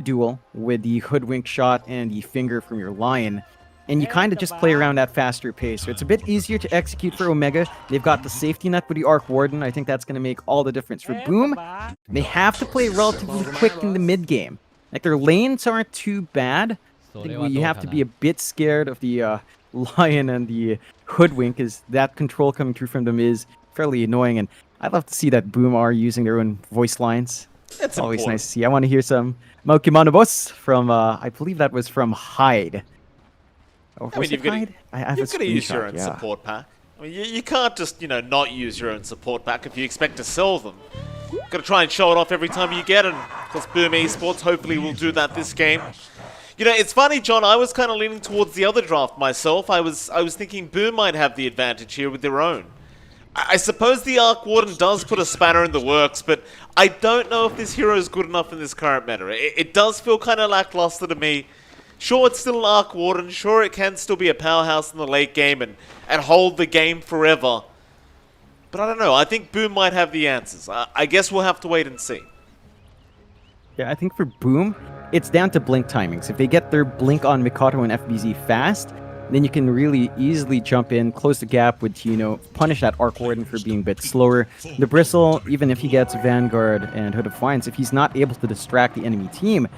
duel with the hoodwink shot and the finger from your lion, and you kind of just play around that faster pace. So it's a bit easier to execute for Omega. They've got the safety net with the Arc Warden. I think that's going to make all the difference. For Boom, they have to play relatively quick in the mid game. Like, their lanes aren't too bad. I think you have to be a bit scared of the lion and the hoodwink, as that control coming through from them is fairly annoying. And I'd love to see that Boom are using their own voice lines. It's always important. nice to see. I want to hear some Maukimanobos from, I believe that was from Hyde. I mean, you've got to use your own yeah. support pack. I mean, you can't just, not use your own support pack if you expect to sell them. Got to try and show it off every time you get it. Of course, Boom Esports hopefully will do that this game. It's funny, John, I was kind of leaning towards the other draft myself. I was thinking Boom might have the advantage here with their own. I suppose the Arc Warden does put a spanner in the works, but I don't know if this hero is good enough in this current meta. It does feel kind of lackluster to me. Sure, it's still an Arc Warden. Sure, it can still be a powerhouse in the late game and hold the game forever. But I don't know. I think Boom might have the answers. I guess we'll have to wait and see. Yeah, I think for Boom, it's down to blink timings. If they get their blink on Mikato and FBZ fast, then you can really easily jump in, close the gap with Tino, punish that Arc Warden for being a bit slower. The Bristle, even if he gets Vanguard and Hood of Defiance, if he's not able to distract the enemy team,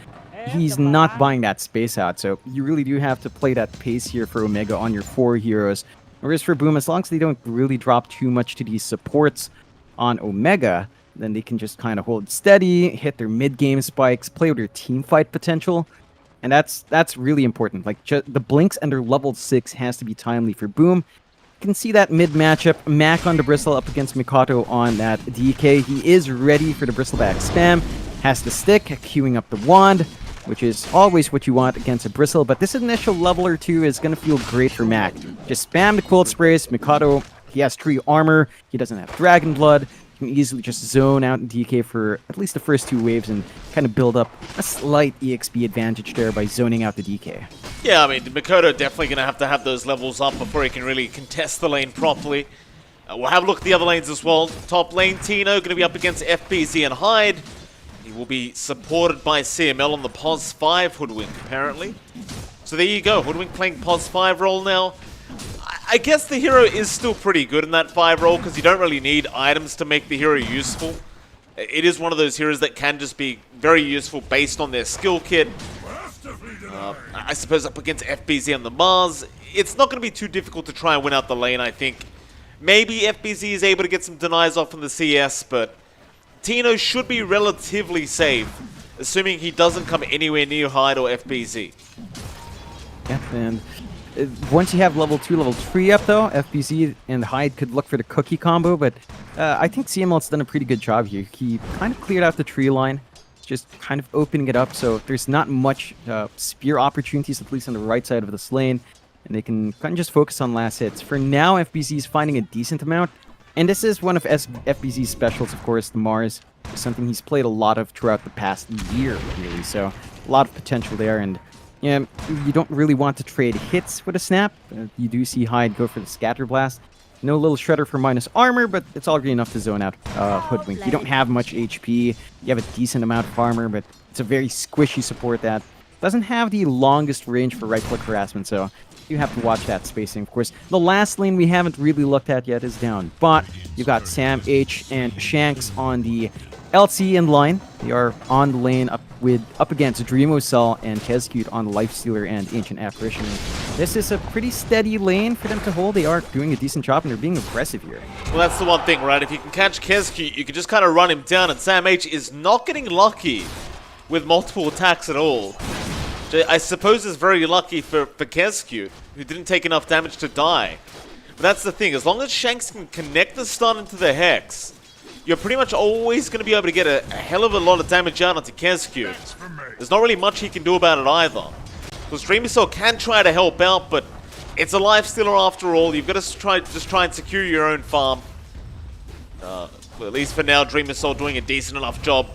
he's not buying that space out. So you really do have to play that pace here for Omega on your 4 heroes. Whereas for Boom, as long as they don't really drop too much to these supports on Omega, then they can just kind of hold steady, hit their mid-game spikes, play with their team fight potential. And that's really important. Like, the blinks under level 6 has to be timely for Boom. You can see that mid matchup. Mac on the Bristle up against Mikato on that DK. He is ready for the Bristleback spam. Has the stick, queuing up the wand, which is always what you want against a Bristle. But this initial level or 2 is going to feel great for Mac. Just spam the Quilt Sprays. Mikato, he has tree armor. He doesn't have Dragon Blood. Can easily just zone out in DK for at least the first 2 waves and kind of build up a slight EXP advantage there by zoning out the DK. Yeah, I mean, Mikoto definitely going to have those levels up before he can really contest the lane properly. We'll have a look at the other lanes as well. Top lane, Tino going to be up against FBZ and Hyde. He will be supported by CML on the POS 5 Hoodwink, apparently. So there you go, Hoodwink playing POS 5 role now. I guess the hero is still pretty good in that 5 role because you don't really need items to make the hero useful. It is one of those heroes that can just be very useful based on their skill kit. I suppose up against FBZ on the Mars, it's not going to be too difficult to try and win out the lane, I think. Maybe FBZ is able to get some denies off in the CS, but Tino should be relatively safe, assuming he doesn't come anywhere near Hyde or FBZ. Yeah, and once you have level 2, level 3 up, though, FBZ and Hyde could look for the cookie combo, but I think CML's done a pretty good job here. He kind of cleared out the tree line, just kind of opening it up, so there's not much spear opportunities, at least on the right side of this lane, and they can kind of just focus on last hits. For now, FBZ is finding a decent amount, and this is one of FBZ's specials, of course, the Mars. It's something he's played a lot of throughout the past year, really, so a lot of potential there, and yeah, you don't really want to trade hits with a snap. You do see Hyde go for the Scatter Blast. No little Shredder for minus armor, but it's already enough to zone out Hoodwink. You don't have much HP. You have a decent amount of armor, but it's a very squishy support that doesn't have the longest range for right-click harassment, so you have to watch that spacing. Of course, the last lane we haven't really looked at yet is down, but you've got Sam, H, and Shanks on the LC in line. They are on the lane up against Dreamocell and Kezcute on the Lifestealer and Ancient Apparition. This is a pretty steady lane for them to hold. They are doing a decent job, and they're being aggressive here. Well, that's the one thing, right? If you can catch Kezcute, you can just kind of run him down, and Sam H is not getting lucky with multiple attacks at all. I suppose it's very lucky for Kezcute, who didn't take enough damage to die. But that's the thing, as long as Shanks can connect the stun into the Hex, you're pretty much always going to be able to get a hell of a lot of damage out onto Kezcute. There's not really much he can do about it either. Because Dreamocell can try to help out, but it's a Lifestealer after all. You've got to try and secure your own farm. Well, at least for now, Dreamocell doing a decent enough job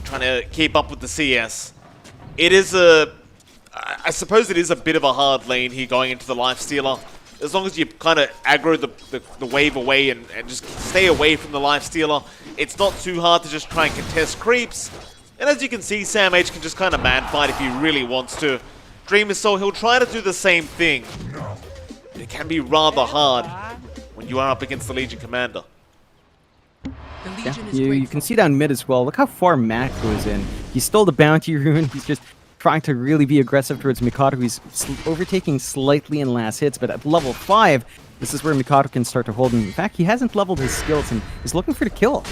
trying to keep up with the CS. It is I suppose it is a bit of a hard lane here going into the Lifestealer. As long as you kind of aggro the wave away and just stay away from the Lifestealer, it's not too hard to just try and contest creeps. And as you can see, Sam H can just kind of man fight if he really wants to. Dream Missile, he'll try to do the same thing. But it can be rather hard when you are up against the Legion Commander. Yeah, you can see down mid as well. Look how far Mac goes in. He stole the bounty rune. He's just trying to really be aggressive towards Mikado. He's overtaking slightly in last hits, but at level 5, this is where Mikado can start to hold him. In fact, he hasn't leveled his skills and he's looking for the kill.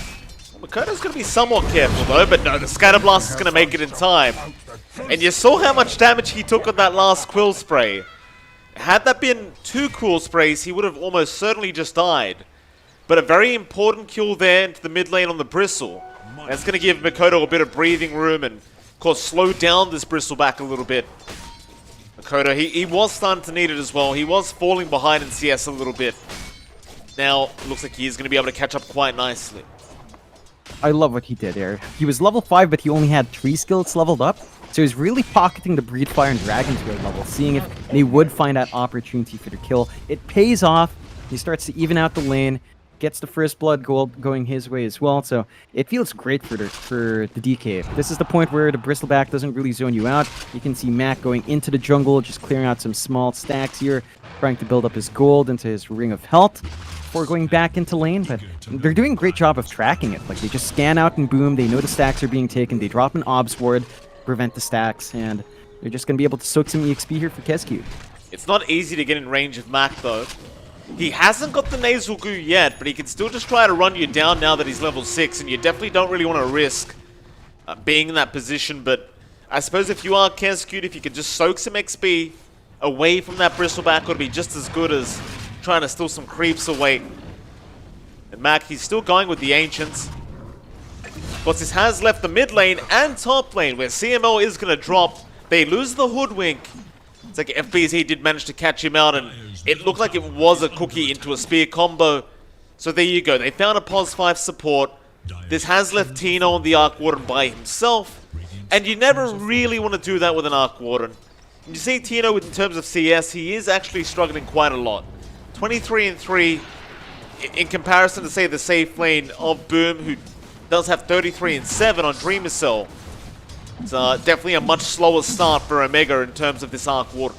Mikado's going to be somewhat careful though, but no, the Scatter Blast is going to make it in time. And you saw how much damage he took on that last Quill Spray. Had that been 2 Quill Sprays, he would have almost certainly just died. But a very important kill there into the mid lane on the Bristle. That's going to give Mikado a bit of breathing room and, of course, slow down this Bristle back a little bit. Mikado, he was starting to need it as well. He was falling behind in CS a little bit. Now, it looks like he is going to be able to catch up quite nicely. I love what he did there. He was level 5, but he only had 3 skills leveled up. So he's really pocketing the Breed Fire and Dragon Spear level, seeing if they would find that opportunity for the kill. It pays off. He starts to even out the lane, gets the first blood gold going his way as well. So it feels great for the DK. This is the point where the Bristleback doesn't really zone you out. You can see Mac going into the jungle, just clearing out some small stacks here, trying to build up his gold into his Ring of Health before going back into lane, but they're doing a great job of tracking it. Like, they just scan out and boom, they know the stacks are being taken, they drop an Obs Ward, prevent the stacks, and they're just going to be able to soak some EXP here for Kescue. It's not easy to get in range of Mac though. He hasn't got the Nasal Goo yet, but he can still just try to run you down now that he's level 6, and you definitely don't really want to risk being in that position. But I suppose if you are Kescue, if you can just soak some XP away from that Bristleback, it would be just as good as trying to steal some creeps away. And Mac, he's still going with the Ancients. But this has left the mid lane and top lane, where CML is going to drop. They lose the Hoodwink. It's like FBZ did manage to catch him out, and it looked like it was a cookie into a spear combo. So there you go. They found a POS 5 support. This has left Tino on the Arc Warden by himself, and you never really want to do that with an Arc Warden. And you see Tino, in terms of CS, he is actually struggling quite a lot. 23-3 in comparison to, say, the safe lane of Boom, who does have 33-7 on Dreamer Cell. It's definitely a much slower start for Omega in terms of this Arc Warden.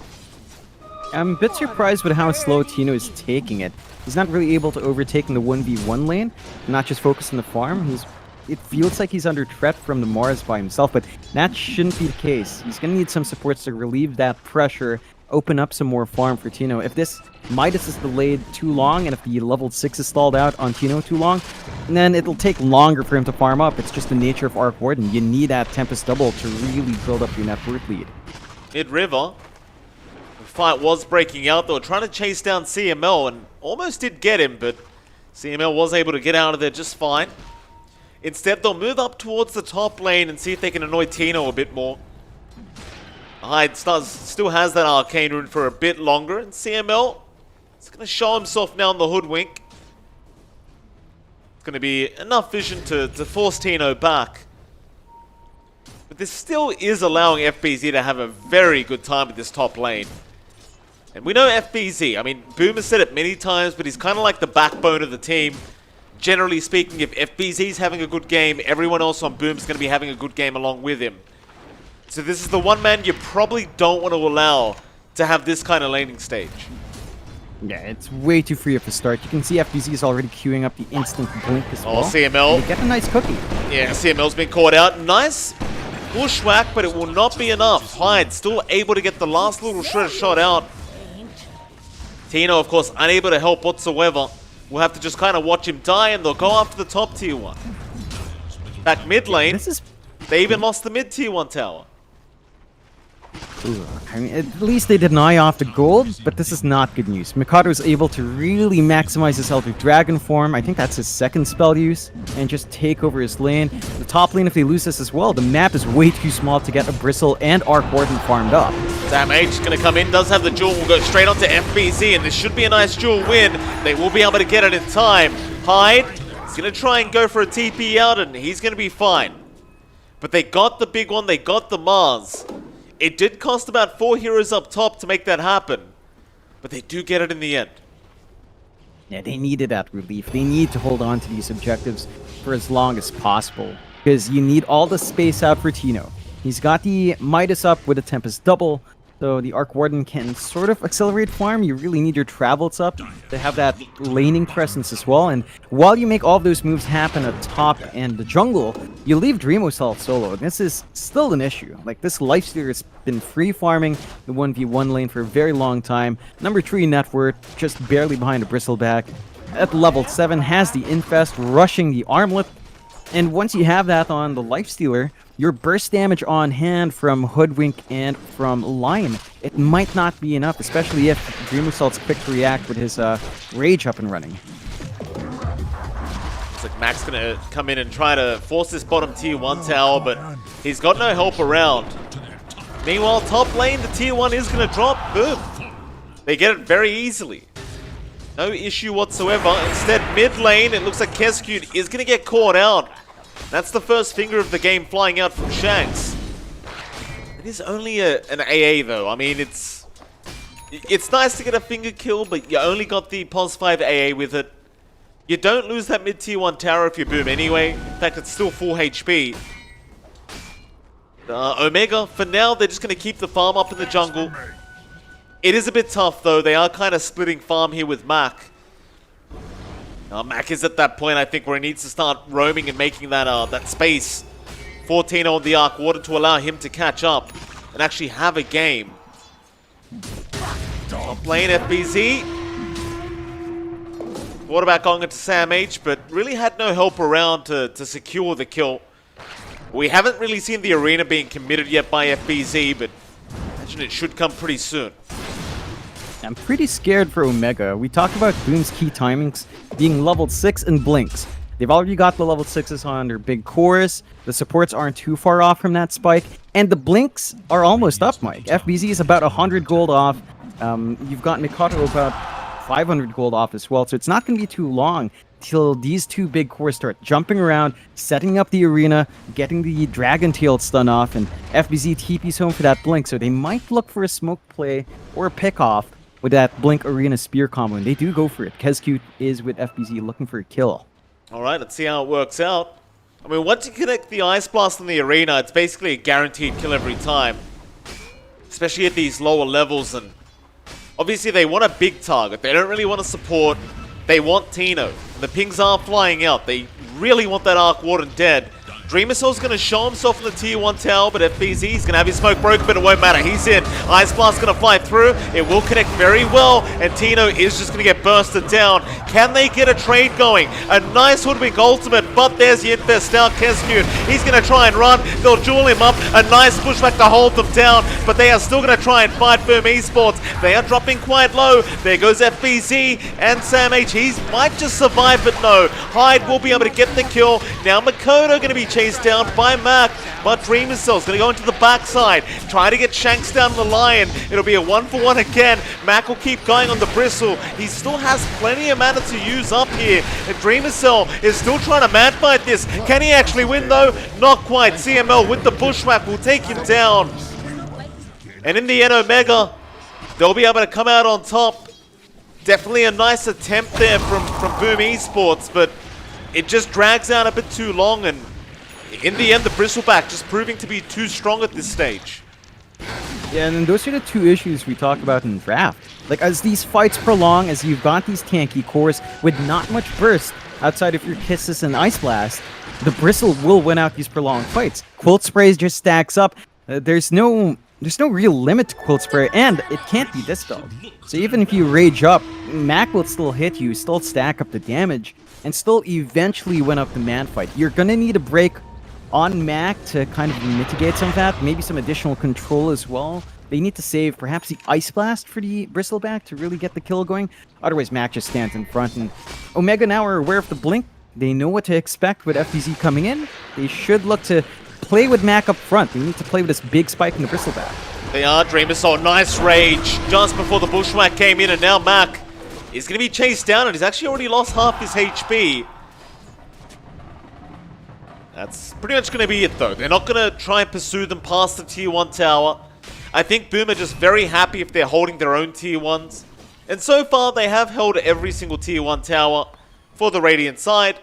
I'm a bit surprised with how slow Tino is taking it. He's not really able to overtake in the 1v1 lane, not just focus on the farm. It feels like he's under threat from the Mars by himself, but that shouldn't be the case. He's going to need some supports to relieve that pressure, open up some more farm for Tino. If this Midas is delayed too long, and if the level 6 is stalled out on Tino too long, then it'll take longer for him to farm up. It's just the nature of Arc Warden. You need that Tempest Double to really build up your net worth lead. Mid-river, the fight was breaking out. They were trying to chase down CML and almost did get him, but CML was able to get out of there just fine. Instead, they'll move up towards the top lane and see if they can annoy Tino a bit more. Hyde still has that Arcane Rune for a bit longer, and CML is going to show himself now in the Hoodwink. It's going to be enough vision to force Tino back. But this still is allowing FBZ to have a very good time with this top lane. And we know FBZ, I mean, Boom has said it many times, but he's kind of like the backbone of the team. Generally speaking, if FBZ's having a good game, everyone else on Boom's going to be having a good game along with him. So this is the one man you probably don't want to allow to have this kind of laning stage. Yeah, it's way too free at the start. You can see FBZ is already queuing up the instant blink as well. Oh, CML. Get a nice cookie. Yeah, CML's been caught out. Nice bushwhack, but it will not be enough. Hyde still able to get the last little shred shot out. Tino, of course, unable to help whatsoever. We'll have to just kind of watch him die, and they'll go after the top tier 1. Back mid lane, they even lost the mid tier 1 tower. Ooh, I mean, at least they deny off the gold, but this is not good news. Mikado is able to really maximize his health with Dragon Form. I think that's his second spell use, and just take over his lane. The top lane, if they lose this as well, the map is way too small to get a Bristle and Arc Warden farmed up. Sam H is going to come in, does have the jewel, will go straight onto FBZ, and this should be a nice jewel win. They will be able to get it in time. Hyde is going to try and go for a TP out, and he's going to be fine. But they got the big one, they got the Mars. It did cost about 4 heroes up top to make that happen, but they do get it in the end. Yeah, they needed that relief. They need to hold on to these objectives for as long as possible. because you need all the space out for Tino. He's got the Midas up with a Tempest double, so the Arc Warden can sort of accelerate farm. You really need your travels up to have that laning presence as well. And while you make all of those moves happen at top and the jungle, you leave Dreamosol solo. This is still an issue. Like, this Lifestealer has been free farming the 1v1 lane for a very long time. Number 3 net worth, just barely behind a Bristleback. At level 7, has the Infest, rushing the Armlet. And once you have that on the Lifestealer, your burst damage on hand from Hoodwink and from Lion, it might not be enough, especially if Dreamosalt's quick to react with his Rage up and running. It's like Mac's gonna come in and try to force this bottom tier 1 tower, but he's got no help around. Meanwhile, top lane, the tier 1 is gonna drop. Boom. They get it very easily. No issue whatsoever. Instead, mid lane, it looks like Kescute is gonna get caught out. That's the first finger of the game flying out from Shanks. It is only an AA though. I mean, it's nice to get a finger kill, but you only got the +5 AA with it. You don't lose that mid tier 1 tower if you boom anyway. In fact, it's still full HP. Omega, for now, they're just going to keep the farm up in the jungle. It is a bit tough though. They are kind of splitting farm here with Mac. Mac is at that point, I think, where he needs to start roaming and making that space for Tino on the Arc Warden to allow him to catch up and actually have a game. Top lane, FBZ. Thought about going into Sam H, but really had no help around to secure the kill. We haven't really seen the arena being committed yet by FBZ, but I imagine it should come pretty soon. I'm pretty scared for Omega. We talked about Boom's key timings being level 6 and Blinks. They've already got the level 6s on their big cores. The supports aren't too far off from that spike. And the Blinks are almost up, Mike. FBZ is about 100 gold off. You've got Mikado about 500 gold off as well. So it's not going to be too long till these two big cores start jumping around, setting up the arena, getting the Dragon Tail stun off, and FBZ TP's home for that Blink. So they might look for a smoke play or a pick off with that Blink Arena Spear combo, and they do go for it. Kescute is with FBZ looking for a kill. Alright, let's see how it works out. I mean, once you connect the Ice Blast in the arena, it's basically a guaranteed kill every time. Especially at these lower levels, and obviously they want a big target. They don't really want to support. They want Tino. The pings are flying out. They really want that Arc Warden dead. Dreamosol's going to show himself in the tier 1 tower, but FBZ is going to have his smoke broken, but it won't matter. He's in. Ice Blast going to fly through. It will connect very well, and Tino is just going to get bursted down. Can they get a trade going? A nice Hoodwink ultimate, but there's the Infest out. Kescute, he's going to try and run. They'll duel him up. A nice pushback to hold them down, but they are still going to try and fight Boom Esports. They are dropping quite low. There goes FBZ and Sam H. He might just survive, but no. Hyde will be able to get the kill. Now Makoto going to be chased down by Mac, but Dreamosol's going to go into the backside, try to get Shanks down the Lion. It'll be a 1-for-1 again. Mac will keep going on the Bristle. He still has plenty of mana to use up here, and Dreamosol is still trying to man fight this. Can he actually win though? Not quite. CML with the bushwhack will take him down. And in the end, Omega, they'll be able to come out on top. Definitely a nice attempt there from Boom Esports, but it just drags out a bit too long, and in the end, the Bristleback just proving to be too strong at this stage. Yeah, and those are the two issues we talk about in draft. Like, as these fights prolong, as you've got these tanky cores with not much burst outside of your Kisses and Ice Blast, the Bristle will win out these prolonged fights. Quilt Sprays just stacks up. There's no real limit to Quilt Spray, and it can't be dispelled. So even if you rage up, Mac will still hit you, still stack up the damage, and still eventually win up the man fight. You're gonna need a break on Mac to kind of mitigate some of that, maybe some additional control as well. They need to save perhaps the Ice Blast for the Bristleback to really get the kill going. Otherwise, Mac just stands in front, and Omega now are aware of the Blink. They know what to expect with FBZ coming in. They should look to play with Mac up front. They need to play with this big spike in the Bristleback. They are. Dreamosol, nice rage just before the bushwhack came in, and now Mac is going to be chased down, and he's actually already lost half his HP. That's pretty much going to be it though. They're not going to try and pursue them past the tier 1 tower. I think Boom are just very happy if they're holding their own tier 1s. And so far they have held every single tier 1 tower for the Radiant side.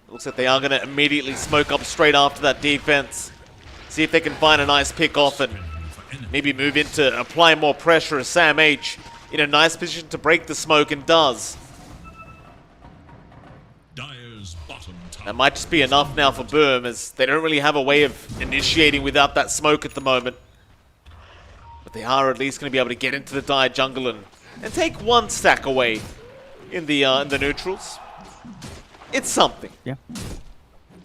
Looks like they are going to immediately smoke up straight after that defense. See if they can find a nice pick off and maybe move into applying more pressure as Sam H in a nice position to break the smoke, and does. That might just be enough now for Boom, as they don't really have a way of initiating without that smoke at the moment. But they are at least going to be able to get into the Dire jungle and take one stack away in the neutrals. It's something. Yeah.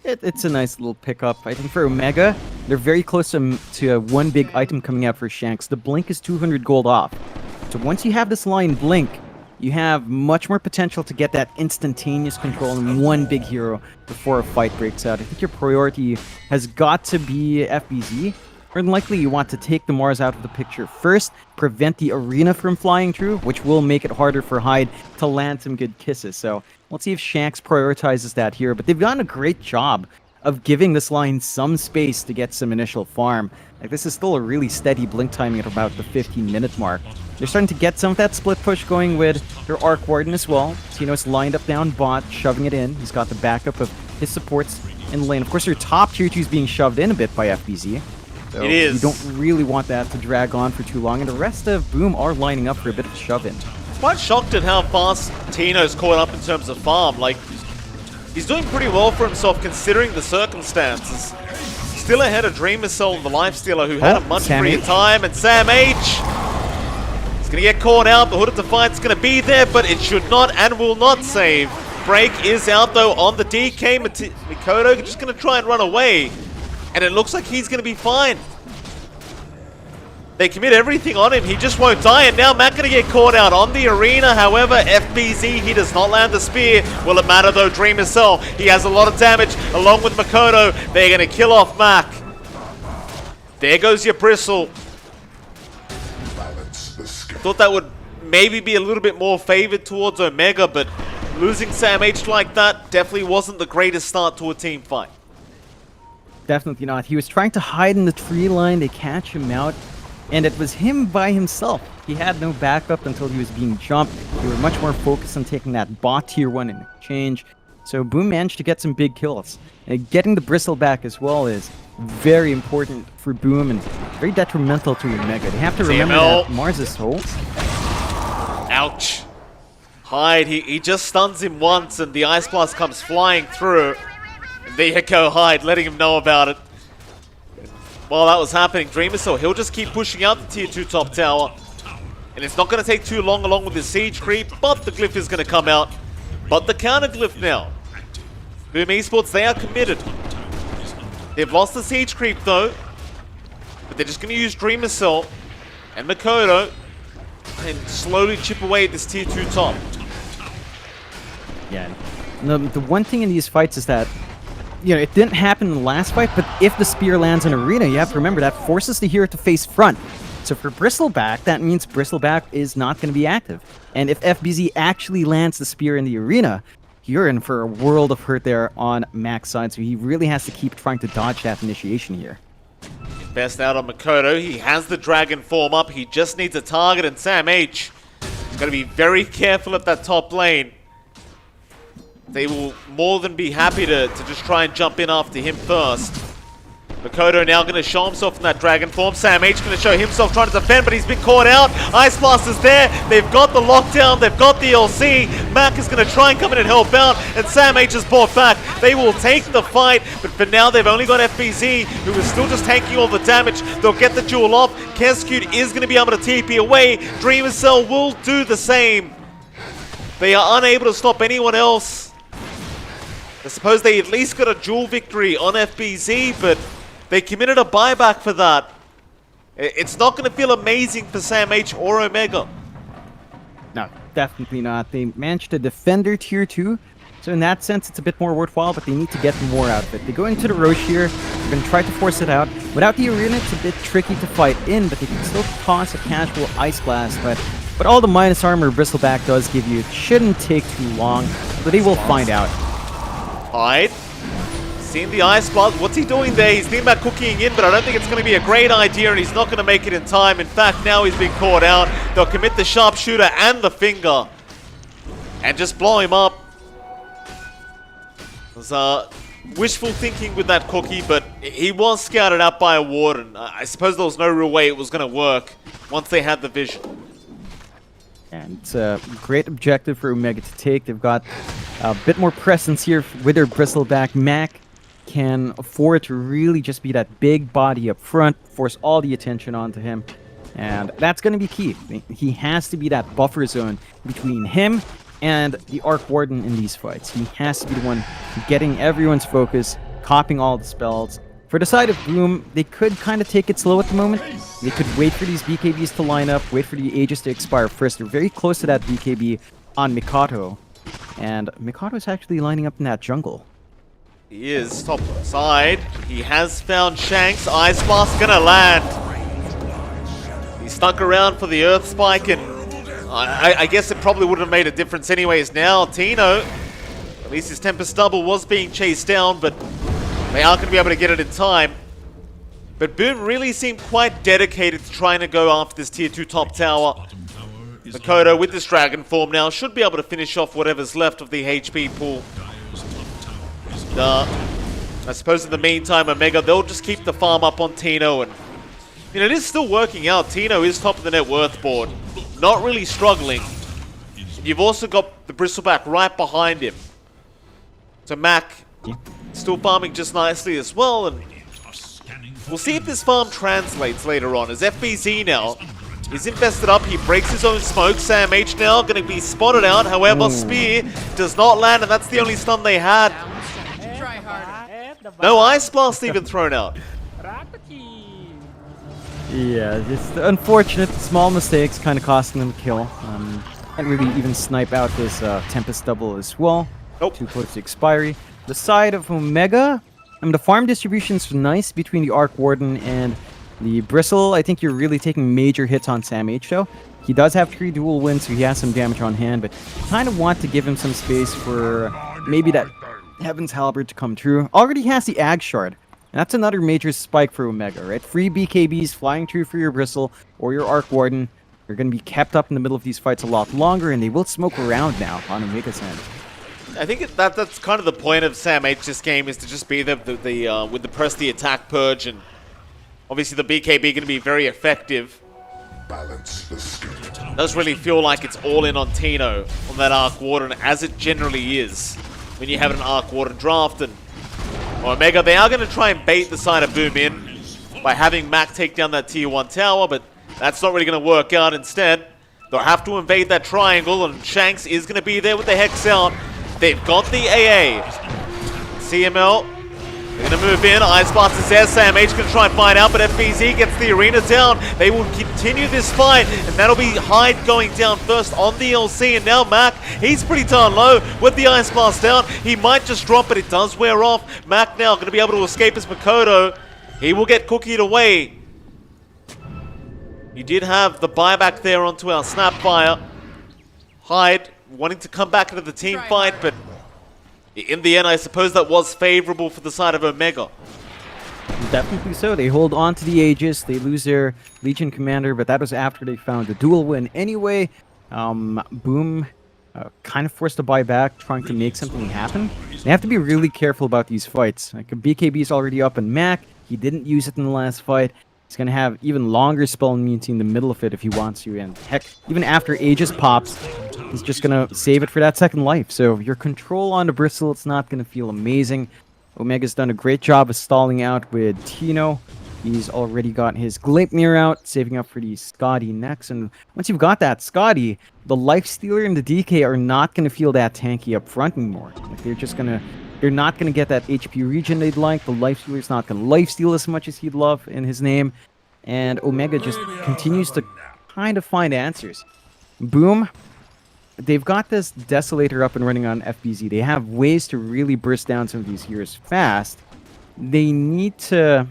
It's a nice little pickup. I think for Omega, they're very close to one big item coming out for Shanks. The Blink is 200 gold off. So once you have this line Blink, you have much more potential to get that instantaneous control in one big hero before a fight breaks out. I think your priority has got to be FBZ. More than likely, you want to take the Mars out of the picture first, prevent the arena from flying through, which will make it harder for Hyde to land some good kisses. So let's see if Shanks prioritizes that here. But they've done a great job of giving this line some space to get some initial farm. Like, this is still a really steady blink timing at about the 15-minute mark. They're starting to get some of that split push going with their Arc Warden as well. Tino's lined up down bot, shoving it in. He's got the backup of his supports in the lane. Of course, their top tier 2 is being shoved in a bit by FBZ. So it is. You don't really want that to drag on for too long, and the rest of Boom are lining up for a bit of a shove-in. Quite shocked at how fast Tino's caught up in terms of farm. Like, he's doing pretty well for himself considering the circumstances. Still ahead of Dreamer Soul, the Lifestealer, who had a much freer time, and Sam H is going to get caught out. The Hood of Defiance is going to be there, but it should not and will not save. Break is out, though, on the DK. Mikoto just going to try and run away. And it looks like he's going to be fine. They commit everything on him. He just won't die. And now Mac going to get caught out on the arena. However, FBZ, he does not land the spear. Will it matter though? Dreamer Cell, he has a lot of damage along with Makoto. They're going to kill off Mac. There goes your Bristle. Thought that would maybe be a little bit more favored towards Omega, but losing Sam H like that definitely wasn't the greatest start to a team fight. Definitely not. He was trying to hide in the tree line. They catch him out. And it was him by himself. He had no backup until he was being jumped. They were much more focused on taking that bot tier 1 in exchange. So Boom managed to get some big kills. And getting the Bristle back as well is very important for Boom and very detrimental to Omega. They have to remember that Mars is sold. Ouch. Hyde, he just stuns him once and the Ice Blast comes flying through. There you go, Hyde, letting him know about it. While that was happening, Dreamer, so he'll just keep pushing out the tier 2 top tower. And it's not going to take too long along with the siege creep, but the glyph is going to come out. But the counter glyph now. Boom Esports, they are committed. They've lost the siege creep though. But they're just going to use Dreamer Cell and Makoto and slowly chip away at this tier 2 top. Yeah. The one thing in these fights is that, you know, it didn't happen in the last fight, but if the spear lands in arena, you have to remember that forces the hero to face front. So for Bristleback, that means Bristleback is not going to be active. And if FBZ actually lands the spear in the arena, you're in for a world of hurt there on Mac's side. So he really has to keep trying to dodge that initiation here. Best out on Makoto. He has the dragon form up. He just needs a target, and Sam H is going to be very careful at that top lane. They will more than be happy to just try and jump in after him first. Makoto now going to show himself in that dragon form. Sam H going to show himself trying to defend, but he's been caught out. Ice Blast is there. They've got the lockdown. They've got the LC. Mac is going to try and come in and help out, and Sam H is brought back. They will take the fight, but for now they've only got FBZ, who is still just taking all the damage. They'll get the duel off. Kescute is going to be able to TP away. Dreamer Cell will do the same. They are unable to stop anyone else. I suppose they at least got a duel victory on FBZ, but they committed a buyback for that. It's not going to feel amazing for Sam H or Omega. No, definitely not. They managed to defend their tier 2, so in that sense it's a bit more worthwhile, but they need to get more out of it. They go into the Roche here, they're going to try to force it out. Without the arena, it's a bit tricky to fight in, but they can still toss a casual Ice Blast, but all the minus armor Bristleback does give you, it shouldn't take too long, but they will find out. Hyde, seeing the Ice Blast. What's he doing there? He's thinking about cooking in, but I don't think it's going to be a great idea, and he's not going to make it in time. In fact, now he's been caught out. They'll commit the Sharpshooter and the Finger and just blow him up. It was wishful thinking with that cookie, but he was scouted out by a warden. I suppose there was no real way it was going to work once they had the vision. And it's a great objective for Omega to take. They've got a bit more presence here with their bristleback. Mac can afford to really just be that big body up front, force all the attention onto him. And that's going to be key. He has to be that buffer zone between him and the Arc Warden in these fights. He has to be the one getting everyone's focus, copying all the spells. For the side of Boom, they could kind of take it slow at the moment. They could wait for these BKBs to line up, wait for the Aegis to expire first. They're very close to that BKB on Mikato. And Mikado is actually lining up in that jungle. He is top side. He has found Shanks. Ice Blast gonna land. He stuck around for the Earth Spike, and I guess it probably wouldn't have made a difference anyways. Now Tino, at least his Tempest Double was being chased down, but they aren't going to be able to get it in time. But Boom really seemed quite dedicated to trying to go after this tier 2 top tower. Makoto with this dragon form now should be able to finish off whatever's left of the HP pool. I suppose in the meantime, Omega, they'll just keep the farm up on Tino, and you know, it is still working out. Tino is top of the net worth board, not really struggling. You've also got the Bristleback right behind him. So Mac still farming just nicely as well, and we'll see if this farm translates later on. As FBZ now is invested up, he breaks his own smoke. Sam H now going to be spotted out. However, Spear does not land, and that's the only stun they had. No Ice Blast even thrown out. Yeah, just unfortunate small mistakes kind of costing them a kill. Can't really even snipe out this Tempest Double as well. Nope. Too close to expiry. The side of Omega, the farm distribution's nice between the Arc Warden and the Bristle. I think you're really taking major hits on Sam H though. He does have 3 dual wins, so he has some damage on hand, but kind of want to give him some space for maybe that Heaven's Halberd to come true. Already has the Ag Shard. And that's another major spike for Omega, right? Free BKBs flying through for your Bristle or your Arc Warden. They're going to be kept up in the middle of these fights a lot longer, and they will smoke around now on Omega's end. I think that's kind of the point of Sam H this game, is to just be with the press the attack purge, and obviously the BKB going to be very effective. It does really feel like it's all in on Tino on that Arc Warden, as it generally is when you have an Arc Warden draft. And Omega, they are going to try and bait the side of Boom in by having Mac take down that tier 1 tower, but that's not really going to work out. Instead, they'll have to invade that triangle, and Shanks is going to be there with the Hex out. They've got the AA. CML, they're going to move in. Ice Blast is there. Sam H can try and find out, but FBZ gets the arena down. They will continue this fight, and that'll be Hyde going down first on the LC, and now Mac, he's pretty darn low with the Ice Blast down. He might just drop, but it does wear off. Mac now going to be able to escape as Makoto. He will get cookied away. You did have the buyback there onto our Snapfire. Hyde wanting to come back into the team fight, but in the end, I suppose that was favorable for the side of Omega. Definitely so. They hold on to the Aegis. They lose their Legion commander, but that was after they found a dual win anyway. Boom kind of forced to buy back, trying to make something happen. They have to be really careful about these fights. Like, BKB is already up in Mac. He didn't use it in the last fight. He's going to have even longer spell immunity in the middle of it if he wants to. And heck, even after Aegis pops, he's just going to save it for that second life. So your control on the Bristle, it's not going to feel amazing. Omega's done a great job of stalling out with Tino. He's already got his Gleipnir out, saving up for the Scotty next. And once you've got that Scotty, the Lifestealer and the DK are not going to feel that tanky up front anymore. Like, they're not going to get that HP regen they'd like. The Lifestealer's not going to lifesteal as much as he'd love in his name. And Omega just continues to kind of find answers. Boom. They've got this Desolator up and running on FBZ. They have ways to really burst down some of these heroes fast. They need to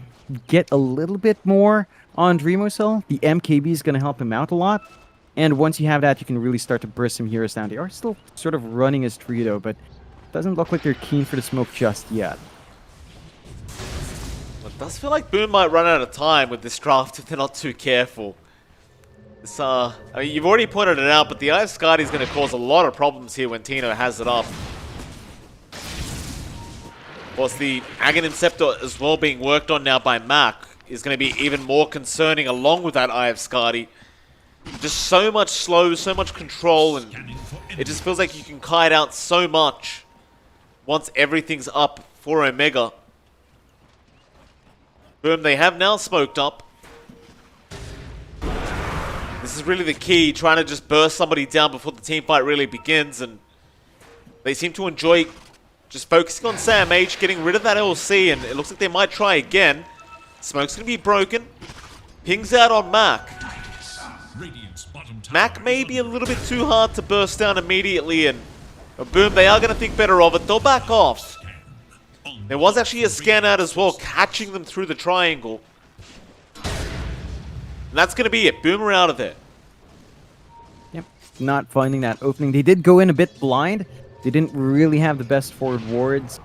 get a little bit more on Dreamocell. The MKB is going to help him out a lot. And once you have that, you can really start to burst some heroes down. They are still sort of running as three, though, but it doesn't look like they're keen for the smoke just yet. It does feel like Boom might run out of time with this draft if they're not too careful. It's, I mean, you've already pointed it out, but the Ice Scotty is going to cause a lot of problems here when Tino has it up. Of course, the Aghanim Scepter as well being worked on now by Mac is going to be even more concerning along with that Eye of Skadi. Just so much slow, so much control, and it just feels like you can kite out so much once everything's up for Omega. Boom, they have now smoked up. This is really the key, trying to just burst somebody down before the team fight really begins, and they seem to enjoy just focusing on Sam H, getting rid of that LC, and it looks like they might try again. Smoke's going to be broken. Pings out on Mac. Mac may be a little bit too hard to burst down immediately, and Boom, they are going to think better of it. They'll back off. There was actually a scan out as well, catching them through the triangle. And that's going to be it. Boom are out of there. Yep, not finding that opening. They did go in a bit blind. They didn't really have the best forward wards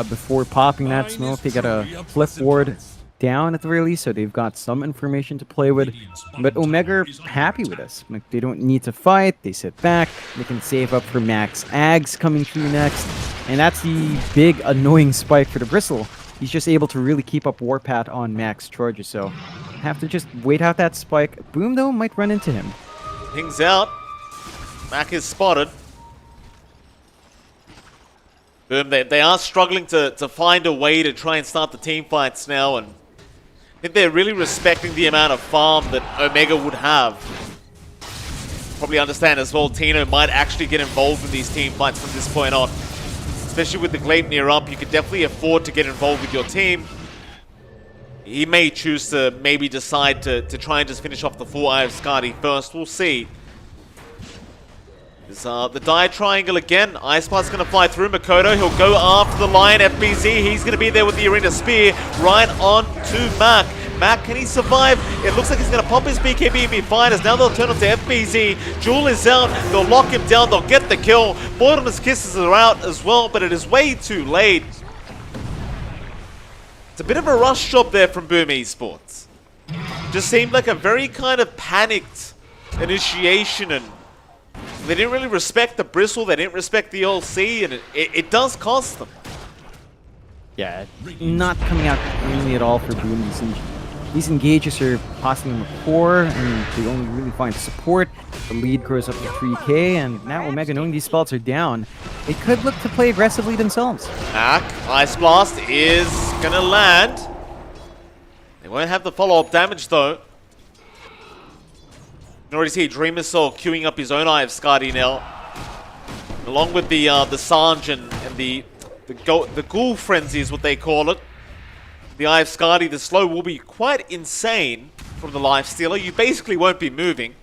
before popping that smoke. They got a flip ward down at the very least, so they've got some information to play with. But Omega are happy with us. Like, they don't need to fight. They sit back. They can save up for Max Ags coming through next. And that's the big annoying spike for the Bristle. He's just able to really keep up Warpath on Max charges, so have to just wait out that spike. Boom, though, might run into him. Pings out. Mac is spotted. Boom, they are struggling to find a way to try and start the team fights now, and I think they're really respecting the amount of farm that Omega would have. Probably understand as well, Tino might actually get involved in these team fights from this point on. Especially with the Gleipnir up, you could definitely afford to get involved with your team. He may choose to maybe decide to try and just finish off the full Eye of Skadi first. We'll see. There's the die triangle again. Ice Blast's going to fly through Makoto. He'll go after the Lion FBZ. He's going to be there with the Arena Spear right on to Mac. Mac, can he survive? It looks like he's going to pop his BKB and be fine, as now they'll turn on to FBZ. Jewel is out. They'll lock him down. They'll get the kill. Boydom's Kisses are out as well, but it is way too late. It's a bit of a rush job there from Boom Esports. Just seemed like a very kind of panicked initiation, and they didn't really respect the Bristle. They didn't respect the LC, and it does cost them. Yeah, not coming out cleanly at all for Boom. These engages are costing them a core, and they only really find support. The lead grows up to 3k, and now Omega, knowing these spells are down, they could look to play aggressively themselves. Mac, Ice Blast is gonna land. They won't have the follow-up damage though. You can already see Dream Missile queuing up his own Eye of Skadi now, along with the Sange and the Ghoul Frenzy is what they call it. The Eye of Skadi, the slow will be quite insane from the Life Stealer. You basically won't be moving.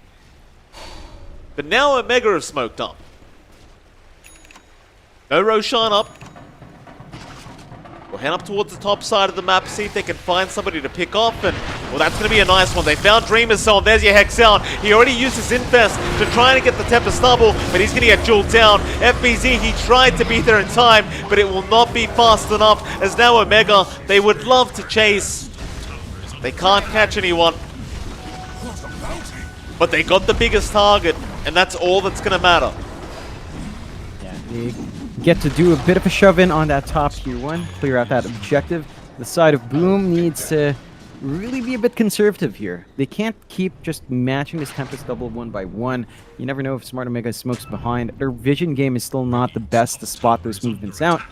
But now Omega have smoked up. No Roshan up. We'll head up towards the top side of the map, see if they can find somebody to pick off, and well, that's going to be a nice one. They found Dreamer's Zone. There's your Hex out. He already used his Infest to try and get the Tempest Stubble, but he's going to get jeweled down. FBZ, he tried to be there in time, but it will not be fast enough, as now Omega, they would love to chase. They can't catch anyone. But they got the biggest target, and that's all that's going to matter. Yeah, they get to do a bit of a shove-in on that top tier 1, clear out that objective. The side of Boom needs to really be a bit conservative here. They can't keep just matching this Tempest double 1 by 1. You never know if Smart Omega smokes behind. Their vision game is still not the best to spot those movements out.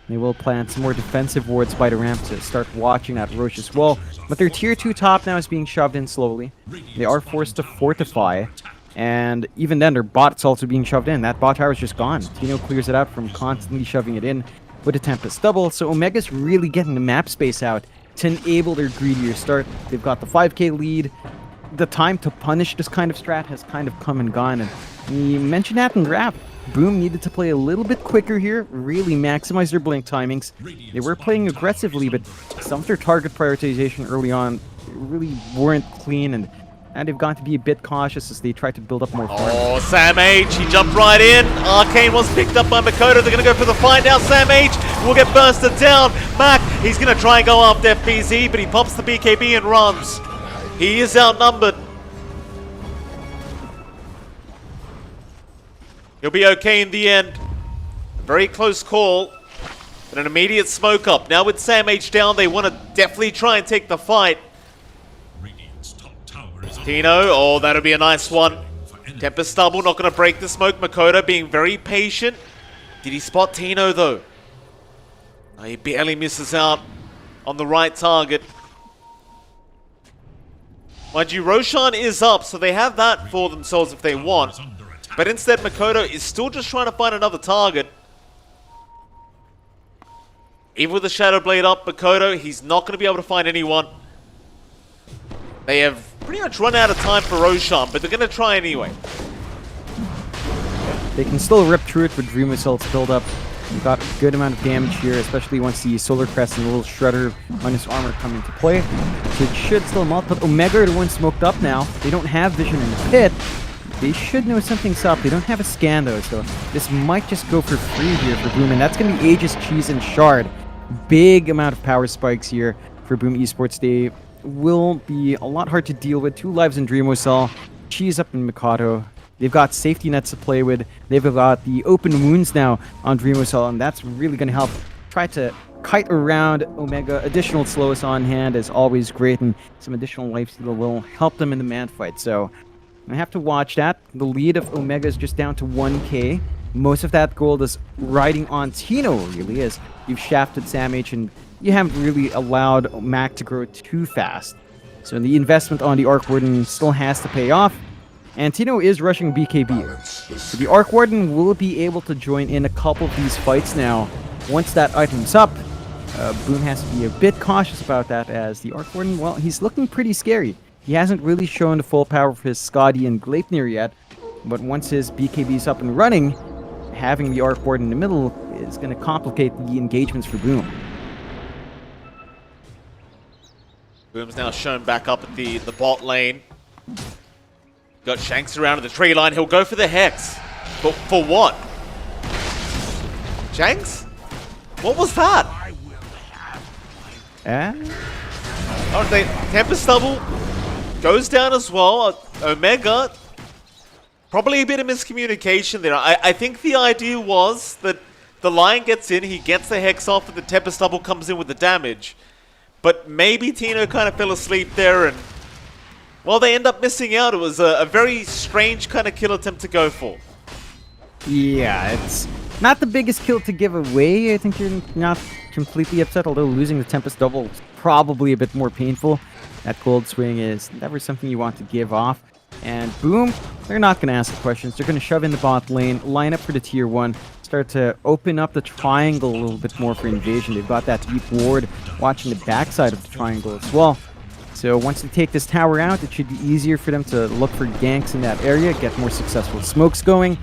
They will plant some more defensive wards by the ramp to start watching that Roche's wall. But their tier 2 top now is being shoved in slowly. They are forced to fortify. And even then, their bot's also being shoved in. That bot tower is just gone. Tino clears it out from constantly shoving it in with a Tempest double. So Omega's really getting the map space out to enable their greedier start. They've got the 5k lead. The time to punish this kind of strat has kind of come and gone. And you mentioned that in Grab. Boom needed to play a little bit quicker here, really maximize their blink timings. They were playing aggressively, but some of their target prioritization early on really weren't clean, and they've got to be a bit cautious as they try to build up more farm. Oh, Sam H, he jumped right in. Arcane was picked up by Makoto. They're going to go for the find out. Sam H will get bursted down. Mac, he's going to try and go after FPZ, but he pops the BKB and runs. He is outnumbered. He'll be okay in the end. A very close call. But an immediate smoke up. Now with Sam H down, they want to definitely try and take the fight. Tino, oh, that'll be a nice one. Tempest Stubble not going to break the smoke. Makoto being very patient. Did he spot Tino, though? Oh, he barely misses out on the right target. Mind you, Roshan is up, so they have that for themselves if they want. But instead, Makoto is still just trying to find another target. Even with the Shadow Blade up, Makoto, he's not going to be able to find anyone. They have pretty much run out of time for Roshan, but they're going to try anyway. They can still rip through it with Dream Assault's build up. You've got a good amount of damage here, especially once the Solar Crest and the little Shredder minus armor come into play. So it should still melt, but Omega are the ones smoked up now. They don't have vision in the pit. They should know something's up. They don't have a scan though, so this might just go for free here for Boom, and that's going to be Aegis, Cheese, and Shard. Big amount of power spikes here for Boom Esports. They will be a lot hard to deal with. 2 lives in Dreamosol, Cheese up in Mikado. They've got safety nets to play with. They've got the open wounds now on Dreamosol, and that's really going to help try to kite around Omega. Additional slows on hand is always great, and some additional life steal will help them in the man fight. So I have to watch that. The lead of Omega is just down to 1k. Most of that gold is riding on Tino, really, as you've shafted Sam H, and you haven't really allowed Mac to grow too fast. So the investment on the Arc Warden still has to pay off. And Tino is rushing BKB. So the Arc Warden will be able to join in a couple of these fights now. Once that item's up, Boom has to be a bit cautious about that, as the Arc Warden, well, he's looking pretty scary. He hasn't really shown the full power of his Skadi and Gleipnir yet, but once his BKB is up and running, having the Arc Warden in the middle is going to complicate the engagements for Boom. Boom's now shown back up at the bot lane. Got Shanks around at the tree line. He'll go for the Hex. But for what? Shanks? What was that? Oh, they Tempest Stubble goes down as well. Omega, probably a bit of miscommunication there. I think the idea was that the Lion gets in, he gets the Hex off, and the Tempest Stubble comes in with the damage. But maybe Tino kind of fell asleep there, and well, they end up missing out. It was a very strange kind of kill attempt to go for. Yeah, it's not the biggest kill to give away. I think you're not completely upset, although losing the Tempest Double is probably a bit more painful. That gold swing is never something you want to give off. And Boom, they're not going to ask questions. They're going to shove in the bot lane, line up for the tier 1, start to open up the triangle a little bit more for invasion. They've got that deep ward watching the backside of the triangle as well. So once they take this tower out, it should be easier for them to look for ganks in that area, get more successful smokes going.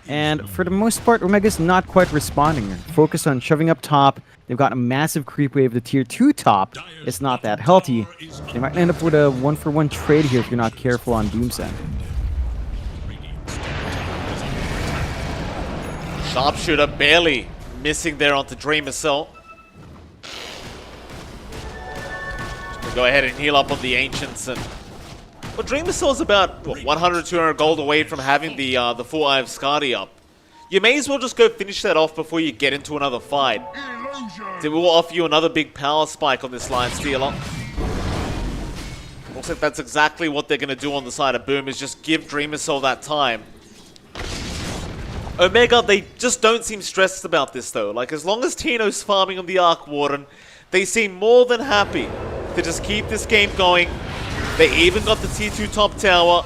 And for the most part, Omega's not quite responding. They're focused on shoving up top. They've got a massive creep wave. The tier 2 top is not that healthy. They might end up with a 1-for-1 trade here if you're not careful on Boom's end. Sharpshooter barely missing there onto Dream Assault. Go ahead and heal up on the Ancients, and well, Dream Assault's about what, 100-200 gold away from having the full Eye of Skadi up. You may as well just go finish that off before you get into another fight. It will offer you another big power spike on this Lion Stealer. Looks like that's exactly what they're going to do on the side of Boom, is just give Dream Assault that time. Omega, they just don't seem stressed about this though. Like, as long as Tino's farming on the Arc Warden, they seem more than happy to just keep this game going. They even got the T2 top tower.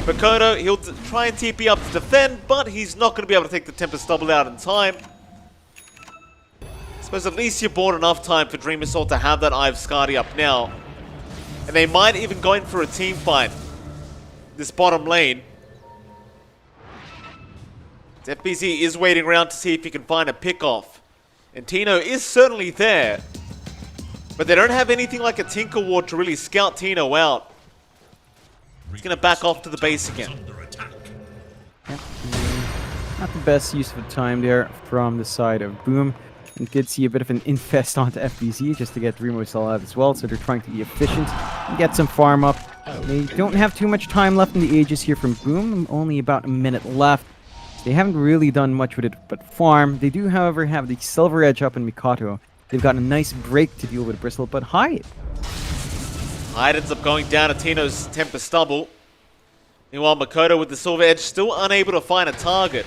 Makoto, he'll try and TP up to defend, but he's not going to be able to take the Tempest Double out in time. I suppose at least you bought enough time for Dream Assault to have that Eye of Skadi up now. And they might even go in for a team fight this bottom lane. DPC is waiting around to see if he can find a pick-off. And Tino is certainly there. But they don't have anything like a Tinker Ward to really scout Tino out. He's going to back off to the base again. Yep. Not the best use of time there from the side of Boom. And did see a bit of an infest onto FBZ just to get Dreamosol out as well. So they're trying to be efficient and get some farm up. They don't have too much time left in the Aegis here from Boom. Only about a minute left. They haven't really done much with it but farm. They do, however, have the Silver Edge up in Mikato. They've got a nice break to deal with Bristle, but Hyde. Hyde ends up going down to Tino's Tempest Double. Meanwhile, Makoto with the Silver Edge still unable to find a target.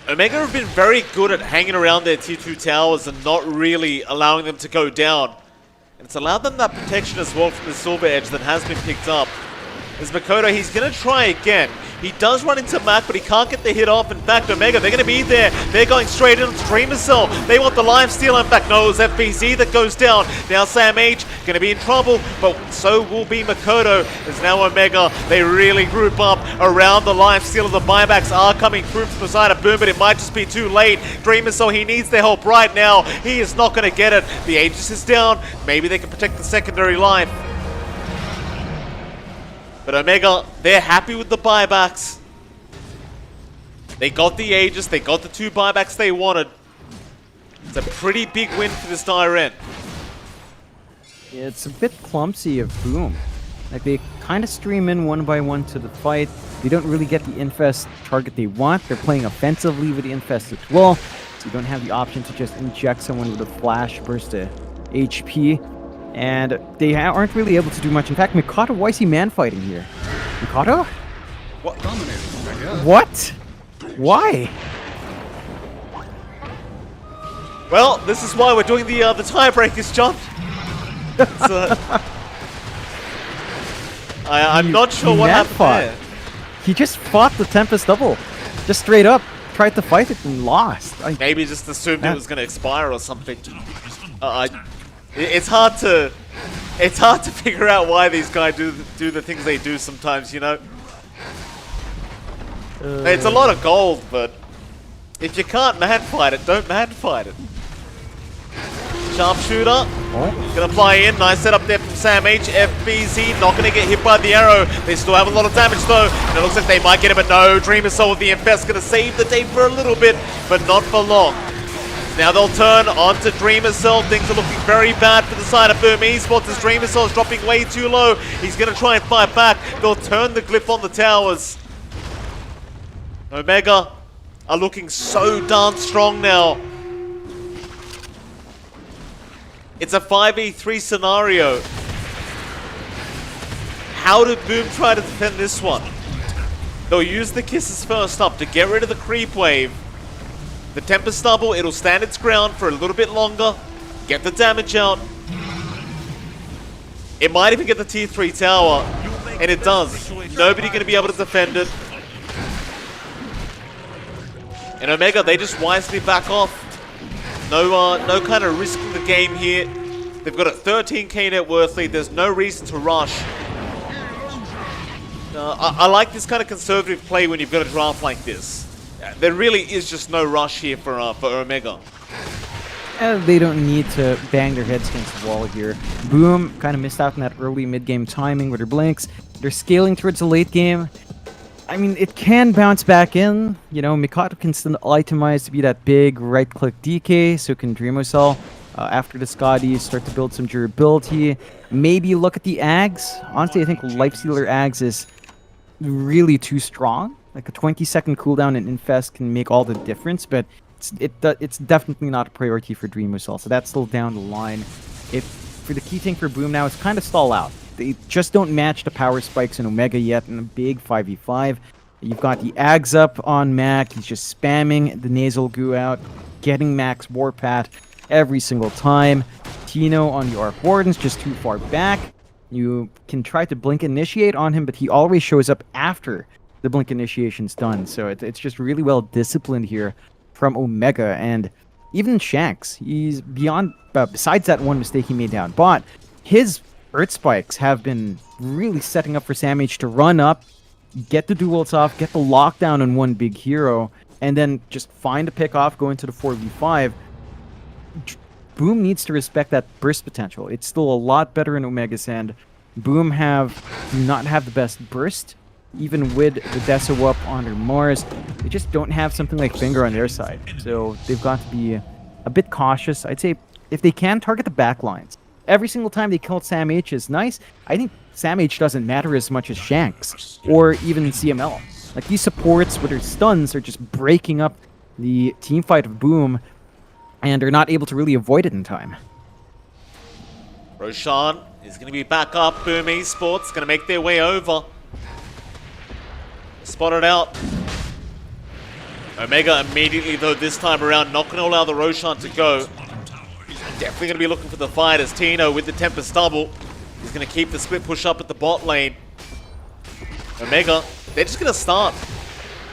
Omega have been very good at hanging around their tier 2 towers and not really allowing them to go down. And it's allowed them that protection as well from the Silver Edge that has been picked up. As Makoto, he's going to try again. He does run into Mac, but he can't get the hit off. In fact, Omega, they're going to be there. They're going straight into Dreamer Cell. They want the lifesteal. In fact, no, it's FBZ that goes down. Now Sam H going to be in trouble, but so will be Makoto. As now Omega, they really group up around the lifesteal. The buybacks are coming through from the side of Boom, but it might just be too late. Dreamer Cell, he needs their help right now. He is not going to get it. The Aegis is down. Maybe they can protect the secondary life. But Omega, they're happy with the buybacks. They got the Aegis, they got the 2 buybacks they wanted. It's a pretty big win for this dire end. Yeah, it's a bit clumsy of Boom. Like, they kind of stream in one by one to the fight. They don't really get the Infest target they want. They're playing offensively with the Infest as well. So you don't have the option to just inject someone with a flash burst to HP. And they aren't really able to do much. In fact, Mikato, why is he man-fighting here? Mikato? What? What? Why? Well, this is why we're doing the tiebreakers, John. I'm not sure what happened there. He just fought the Tempest Double. Just straight up. Tried to fight it and lost. Maybe just assumed it was going to expire or something. It's hard to figure out why these guys do the things they do sometimes, you know. It's a lot of gold, but if you can't man fight it, don't man fight it. Sharpshooter, gonna fly in. Nice setup there from Sam H. FBZ not gonna get hit by the arrow. They still have a lot of damage though, and it looks like they might get it, but no. Dreamer Soul with the Infest gonna save the day for a little bit, but not for long. Now they'll turn onto Dreamer Cell. Things are looking very bad for the side of Boom Esports as Dreamer Cell is dropping way too low. He's going to try and fight back. They'll turn the glyph on the towers. Omega are looking so darn strong now. It's a 5v3 scenario. How did Boom try to defend this one? They'll use the kisses first up to get rid of the creep wave. The Tempest Double, it'll stand its ground for a little bit longer. Get the damage out. It might even get the tier 3 tower. And it does. Nobody going to be able to defend it. And Omega, they just wisely back off. No kind of risking the game here. They've got a 13k net worth lead. There's no reason to rush. I like this kind of conservative play when you've got a draft like this. There really is just no rush here for Omega. They don't need to bang their heads against the wall here. Boom kind of missed out on that early mid-game timing with their blinks. They're scaling towards the late game. I mean, it can bounce back in. You know, Mikato can still itemize to be that big right-click DK, so can Dreamo Cell. After the Scotty, start to build some durability. Maybe look at the Ags. Honestly, I think Lifestealer Ags is really too strong. Like a 20-second cooldown in Infest can make all the difference, but it's definitely not a priority for Dreamo Cell, so that's still down the line. For the key thing for Boom now is kind of stall out. They just don't match the power spikes in Omega yet in a big 5v5. You've got the Ags up on Mac. He's just spamming the nasal goo out, getting Mac's Warpath every single time. Tino on the Arc Warden's just too far back. You can try to blink initiate on him, but he always shows up after the blink initiation's done. So it's just really well disciplined here from Omega. And even Shanks, he's beyond, besides that one mistake he made down bot, his Earth Spikes have been really setting up for Sam H to run up, get the duels off, get the lockdown on one big hero, and then just find a pick off, go into the 4v5. Boom needs to respect that burst potential. It's still a lot better in Omega's hand. Boom do not have the best burst. Even with the Deso up on their Mars, they just don't have something like Finger on their side. So they've got to be a bit cautious. I'd say if they can target the backlines. Every single time they kill Sam H is nice. I think Sam H doesn't matter as much as Shanks or even CML. Like, these supports with their stuns are just breaking up the team fight of Boom, and are not able to really avoid it in time. Roshan is going to be back up. Boom Esports going to make their way over. Spotted out. Omega immediately, though, this time around, not going to allow the Roshan to go. Definitely going to be looking for the fight as Tino with the Tempest double. He's going to keep the split push up at the bot lane. Omega, they're just going to start.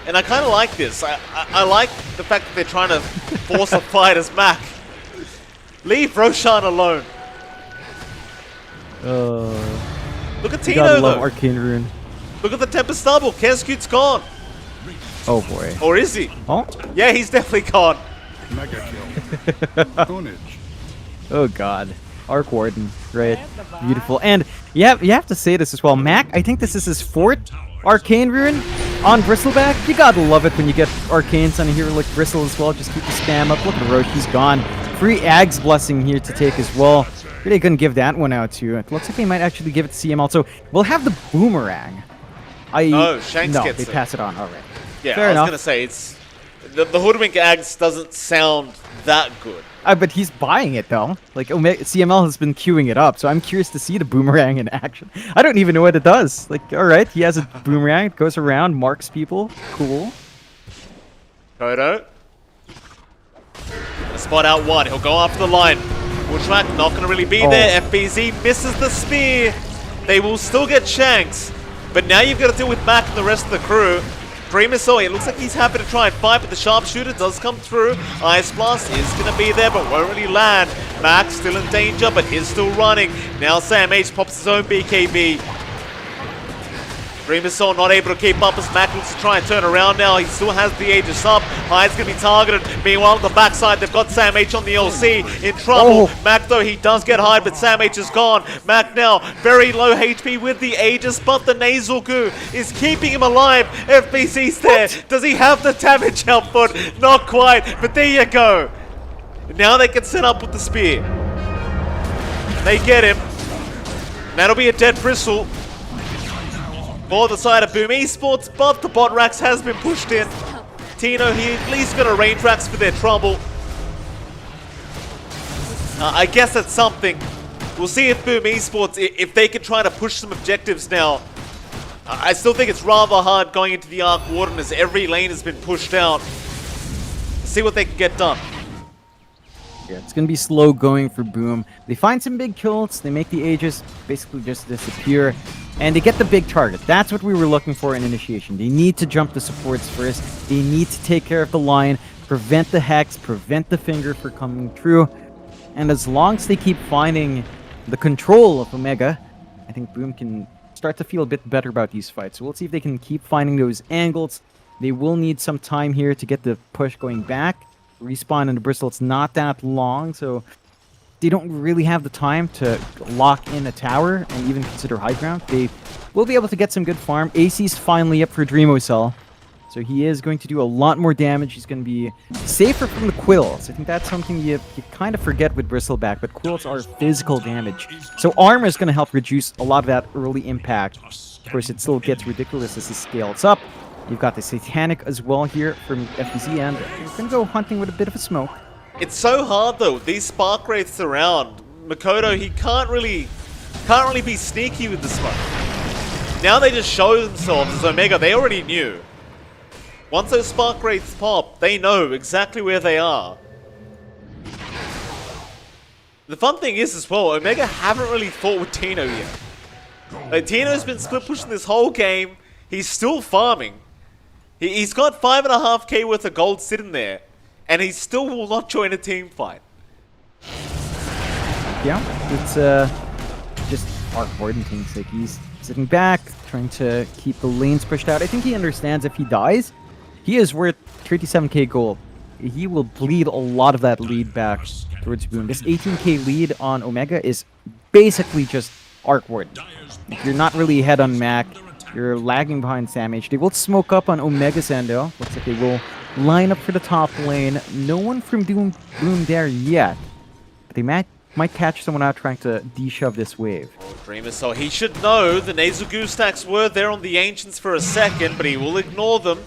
And I kind of like this. I like the fact that they're trying to force a fight as Mac. Leave Roshan alone. Look at Tino, gotta love though. Arcane Rune. Look at the Tempest double. Kescute's gone. Oh boy. Or is he? Oh? Yeah, he's definitely gone. Mega kill. Carnage. Oh god. Arc Warden. Right. Beautiful. And you have to say this as well. Mac, I think this is his fourth Arcane Rune on Bristleback. You gotta love it when you get Arcanes on a hero like Bristle as well. Just keep the spam up. Look at Roche, he's gone. Free Ag's Blessing here to take as well. Really couldn't give that one out too. It looks like they might actually give it to CML. So we'll have the Boomerang. No, Shanks no, gets they it. pass it on. All right. Yeah, Fair I was enough. gonna say it's the Hoodwink Ags doesn't sound that good. But he's buying it though. Like CML has been queuing it up, so I'm curious to see the Boomerang in action. I don't even know what it does. Like, all right, he has a Boomerang. It goes around, marks people. Cool. Kodo. Gonna spot out one. He'll go after the line. Bushwhack not gonna really be there. FBZ misses the spear. They will still get Shanks. But now you've got to deal with Mac and the rest of the crew. Dreamersaw, it looks like he's happy to try and fight, but the sharpshooter does come through. Ice Blast is going to be there, but won't really land. Mac still in danger, but he's still running. Now Sam H pops his own BKB. Dreamersaw not able to keep up as Mac looks to try and turn around now. He still has the Aegis up. Hyde's going to be targeted. Meanwhile, on the backside, they've got Sam H on the LC in trouble. Mac, though, he does get Hyde, but Sam H is gone. Mac now very low HP with the Aegis, but the Nasal Goo is keeping him alive. FBC's there. Does he have the damage output? Not quite, but there you go. Now they can set up with the spear. They get him. That'll be a dead Bristle. For the side of Boom Esports, but the bot racks has been pushed in. Tino, he at least got a range racks for their trouble. I guess that's something. We'll see if Boom Esports, if they can try to push some objectives now. I still think it's rather hard going into the Arc Warden as every lane has been pushed out. See what they can get done. Yeah, it's going to be slow going for Boom. They find some big kills. They make the Aegis basically just disappear. And they get the big target. That's what we were looking for in Initiation. They need to jump the supports first. They need to take care of the line, prevent the Hex, prevent the Finger from coming through. And as long as they keep finding the control of Omega, I think Boom can start to feel a bit better about these fights. So we'll see if they can keep finding those angles. They will need some time here to get the push going back. Respawn into Bristol, it's not that long, so they don't really have the time to lock in a tower and even consider high ground. They will be able to get some good farm. AC's finally up for Dreamocell, so he is going to do a lot more damage. He's going to be safer from the Quills. I think that's something you kind of forget with Bristleback, but Quills are physical damage. So armor is going to help reduce a lot of that early impact. Of course, it still gets ridiculous as it scales up. You've got the Satanic as well here from FBZ, and we're going to go hunting with a bit of a smoke. It's so hard though. These Spark Wraiths around. Makoto, he can't really be sneaky with the smoke. Now they just show themselves as Omega. They already knew. Once those Spark Wraiths pop, they know exactly where they are. The fun thing is as well, Omega haven't really fought with Tino yet. Like, Tino's been split pushing this whole game. He's still farming. He's got 5.5k worth of gold sitting there. And he still will not join a team fight. Yeah, it's just Arc Warden things. Like, he's sitting back, trying to keep the lanes pushed out. I think he understands if he dies, he is worth 37k gold. He will bleed a lot of that lead back towards Boom. This 18k lead on Omega is basically just Arc Warden. You're not really ahead on Mac. You're lagging behind Sam H. They will smoke up on Omega Sando. Looks like they will line up for the top lane. No one from Boom there yet. But they might might catch someone out trying to de-shove this wave. Dreamer, so he should know the nasal goose stacks were there on the Ancients for a second, but he will ignore them.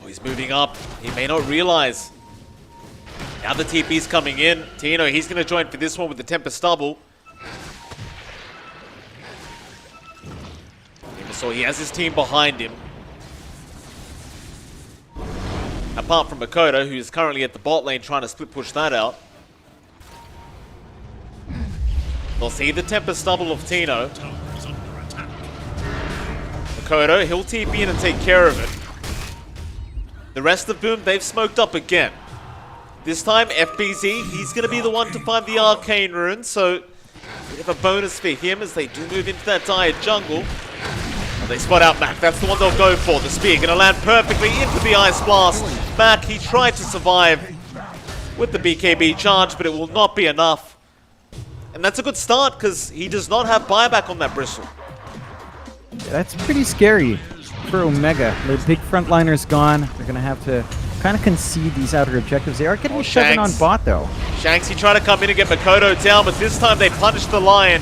Oh, he's moving up. He may not realize. Now the TP's coming in. Tino, he's going to join for this one with the Tempest Stubble. So he has his team behind him. Apart from Makoto, who is currently at the bot lane trying to split push that out. They'll see the Tempest Stubble of Tino. Makoto, he'll TP in and take care of it. The rest of Boom, they've smoked up again. This time, FBZ, he's going to be the one to find the Arcane Rune, so a bit of a bonus for him as they do move into that dire jungle. And they spot out Mac, that's the one they'll go for. The spear going to land perfectly into the Ice Blast. Mac, he tried to survive with the BKB charge, but it will not be enough. And that's a good start, because he does not have buyback on that Bristle. That's pretty scary for Omega. The big frontliner's gone. They're going to have to kind of concede these outer objectives. They are getting shoved in on bot, though. Shanks, he tried to come in and get Makoto down, but this time they punished the Lion.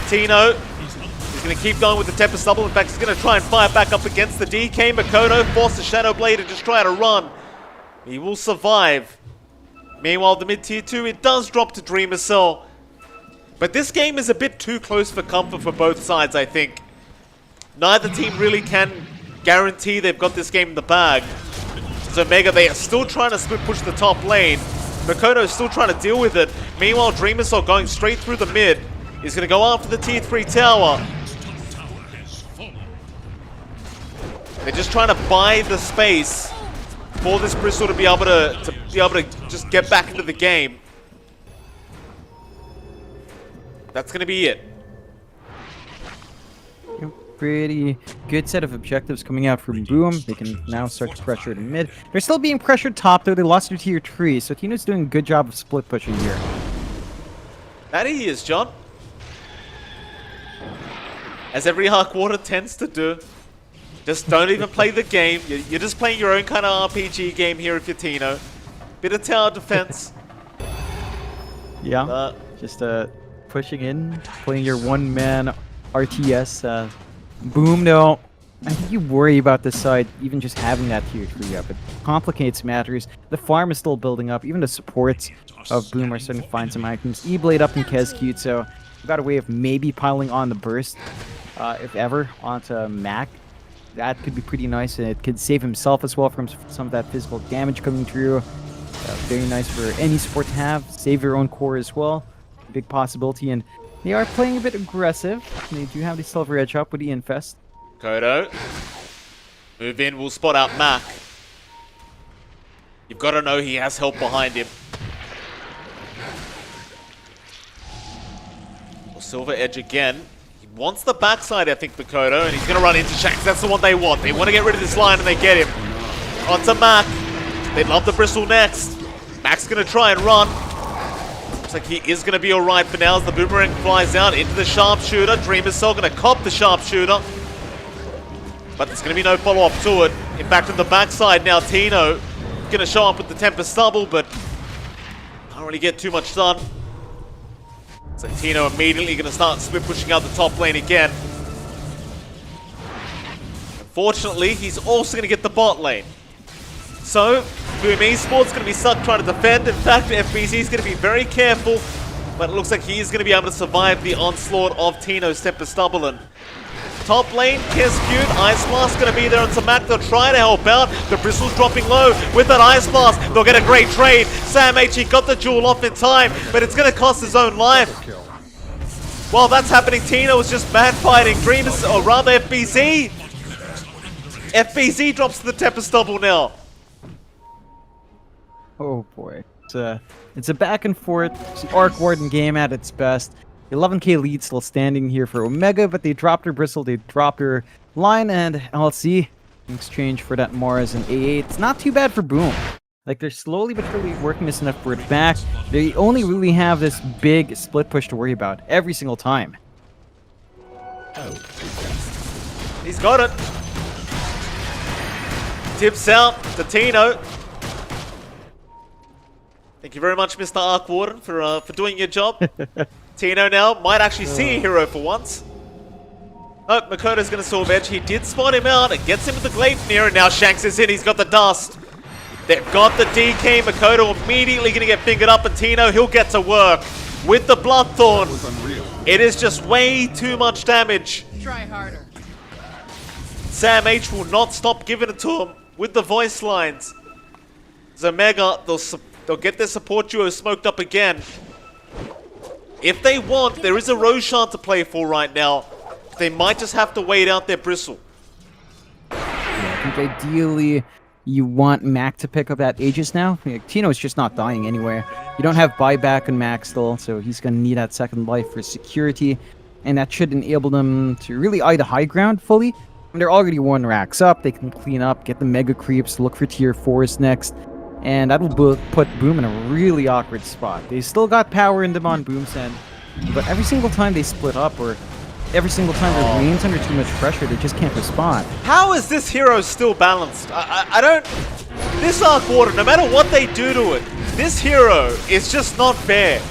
Tino, he's going to keep going with the Tempest Stubble. In fact, he's going to try and fire back up against the DK. Makoto forced the Shadow Blade and just try to run. He will survive. Meanwhile, the mid-tier 2, it does drop to Dreamer Cell. But this game is a bit too close for comfort for both sides, I think. Neither team really can guarantee they've got this game in the bag. So Omega, they are still trying to split push the top lane. Makoto is still trying to deal with it. Meanwhile, Dreamer Cell going straight through the mid. He's going to go after the tier 3 tower. They're just trying to buy the space for this Bristle to be able to just get back into the game. That's going to be it. Pretty good set of objectives coming out from Boom. They can now start to pressure to mid. They're still being pressured top, though. They lost their tier 3, so Tino's doing a good job of split pushing here. That he is, John. As every Hark Water tends to do. Just don't even play the game. You're just playing your own kind of RPG game here if you're Tino. Bit of tower defense. Yeah, just pushing in, playing your one-man RTS. Boom, though. I think you worry about this side, even just having that tier 3 up. It complicates matters. The farm is still building up. Even the supports of Boom are starting to find some items. E-Blade up in Kescute, so we've got a way of maybe piling on the burst, if ever, onto Mac. That could be pretty nice, and it could save himself as well from some of that physical damage coming through. Very nice for any support to have. Save your own core as well. Big possibility, and they are playing a bit aggressive. They do have the silver edge up with the Infest. Kodo. Move in, we'll spot out Mac. You've got to know he has help behind him. Well, silver edge again. He wants the backside, I think, Makoto, and he's going to run into Shanks. That's the one they want. They want to get rid of this line, and they get him. Onto Mac. They'd love the Bristle next. Mac's going to try and run. Looks like he is going to be alright for now as the Boomerang flies out into the Sharpshooter. Dreamer Cell going to cop the Sharpshooter. But there's going to be no follow-up to it. In fact, on the backside now, Tino going to show up with the Tempest Stubble, but can't really get too much done. So Tino immediately going to start split pushing out the top lane again. Unfortunately, he's also going to get the bot lane. So, Boom Esports going to be stuck trying to defend. In fact, FBZ is going to be very careful, but it looks like he is going to be able to survive the onslaught of Tino's Tempest Stubble. And top lane, Kescute, Ice Blast going to be there on some Mac. They'll try to help out. The Bristle's dropping low with that Ice Blast. They'll get a great trade. Sam H, he got the jewel off in time, but it's going to cost his own life. While that's happening, Tino was just mad fighting Dreamers, or rather FBZ. FBZ drops to the Tempest Stubble now. Oh boy. It's a back and forth. It's the Arc Warden game at its best. The 11k lead still standing here for Omega, but they dropped their Bristle, they dropped their line, and LC in exchange for that Mars and AA. It's not too bad for Boom. Like, they're slowly but surely working this enough for it back. They only really have this big split push to worry about every single time. He's got it. Tips out to Tino. Thank you very much, Mr. Arc Warden, for doing your job. Tino now might actually see a hero for once. Oh, Makoto's going to Sword Edge. He did spot him out. It gets him with the Gleipnir, and now Shanks is in. He's got the dust. They've got the DK. Makoto immediately going to get fingered up, and Tino, he'll get to work with the Bloodthorn. was unreal. It is just way too much damage. Try harder. Sam H will not stop giving it to him with the voice lines. Omega, they'll get their support duo smoked up again. If they want, there is a Roshan to play for right now. They might just have to wait out their Bristle. Yeah, I think ideally you want Mac to pick up that Aegis now. Like, Tino's just not dying anywhere. You don't have buyback on Mac still, so he's going to need that second life for security. And that should enable them to really eye the high ground fully. And they're already 1 racks up. They can clean up, get the Mega Creeps, look for tier 4s next. And that'll put Boom in a really awkward spot. They still got power in them on Boom's end. But every single time they split up, or every single time their lane's under too much pressure, they just can't respond. How is this hero still balanced? I don't... This Arc Warden, no matter what they do to it, this hero is just not fair.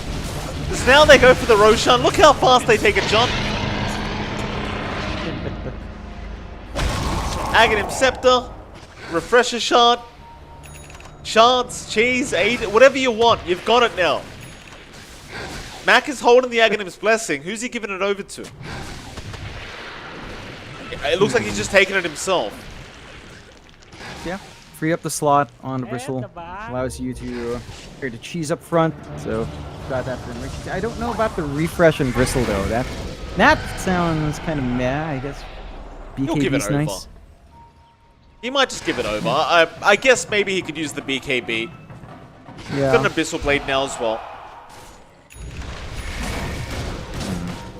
Because now they go for the Roshan. Look how fast they take a jump. Aghanim Scepter, Refresher Shard, Shards, Cheese, Aid, whatever you want, you've got it now. Mac is holding the Aghanim's Blessing. Who's he giving it over to? It looks like he's just taking it himself. Yeah, free up the slot on the Bristle. Allows you to cheese up front, so got that for Richie. I don't know about the refresh and Bristle though. That sounds kind of meh, I guess. He'll give it BKB's over. nice. He might just give it over. I guess maybe he could use the BKB. Yeah. Got an Abyssal Blade now as well.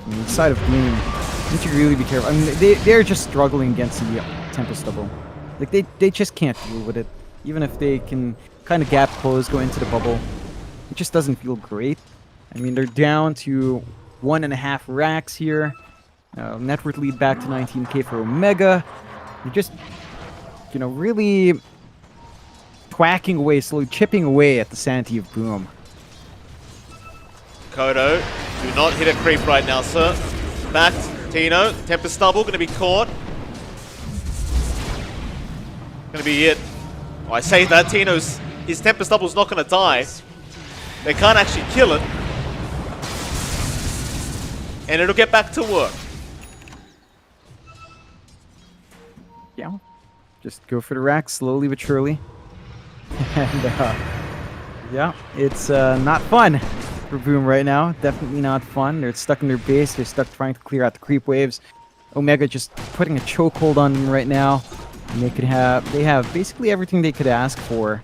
On the side of Bloom, you need to really be careful. I mean, they're just struggling against the Tempest Double. Like, they just can't deal with it. Even if they can kind of gap close, go into the bubble, it just doesn't feel great. I mean, they're down to 1.5 racks here. Net worth lead back to 19k for Omega. You're just, you know, really twacking away, slowly chipping away at the sanity of Boom. Kodo, do not hit a creep right now, sir. Back, Tino, Tempest Double, gonna be caught. Gonna be it. Oh, I say that, his Tempest Double's not gonna die. They can't actually kill it. And it'll get back to work. Yeah. Just go for the rack slowly but surely. And, yeah, it's not fun for Boom right now. Definitely not fun. They're stuck in their base. They're stuck trying to clear out the creep waves. Omega just putting a chokehold on them right now. And they have basically everything they could ask for.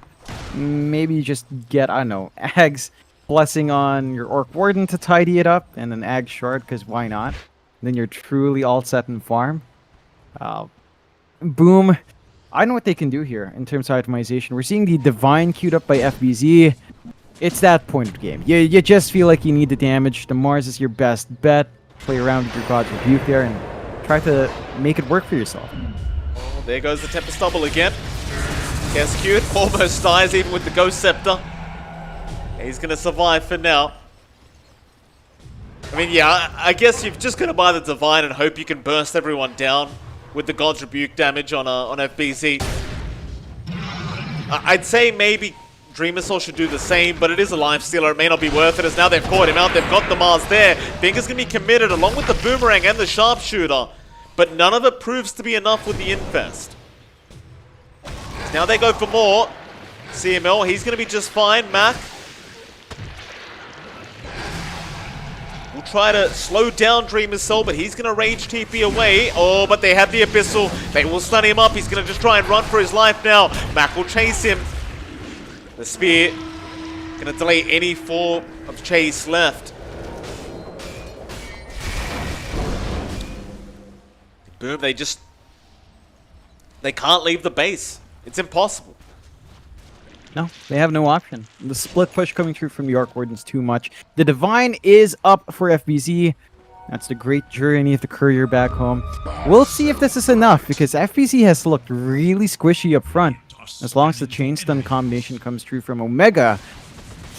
Maybe just get, I don't know, Ag's Blessing on your Orc Warden to tidy it up, and an Ag Shard, because why not? Then you're truly all set in farm. Boom. I don't know what they can do here in terms of itemization. We're seeing the Divine queued up by FBZ. It's that point of the game. You just feel like you need the damage. The Mars is your best bet. Play around with your God's Rebuke there and try to make it work for yourself. Oh, there goes the Tempest Double again. Kescute almost dies even with the Ghost Scepter. He's going to survive for now. I mean, yeah, I guess you've just got to buy the Divine and hope you can burst everyone down with the God's Rebuke damage on FBZ. I'd say maybe Dreamer Soul should do the same, but it is a life stealer. It may not be worth it, as now they've caught him out. They've got the Mars there. Finger's going to be committed along with the Boomerang and the Sharpshooter, but none of it proves to be enough with the Infest. Now they go for more. CML, he's going to be just fine. Mac will try to slow down Dreamer's Soul, but he's going to Rage TP away. Oh, but they have the Abyssal. They will stun him up. He's going to just try and run for his life now. Mac will chase him. The Spear going to delay any form of chase left. Boom, they can't leave the base. It's impossible. No, they have no option. The split push coming through from the Arc Warden's too much. The Divine is up for FBZ. That's the great journey of the courier back home. We'll see if this is enough, because FBZ has looked really squishy up front. As long as the chain stun combination comes through from Omega,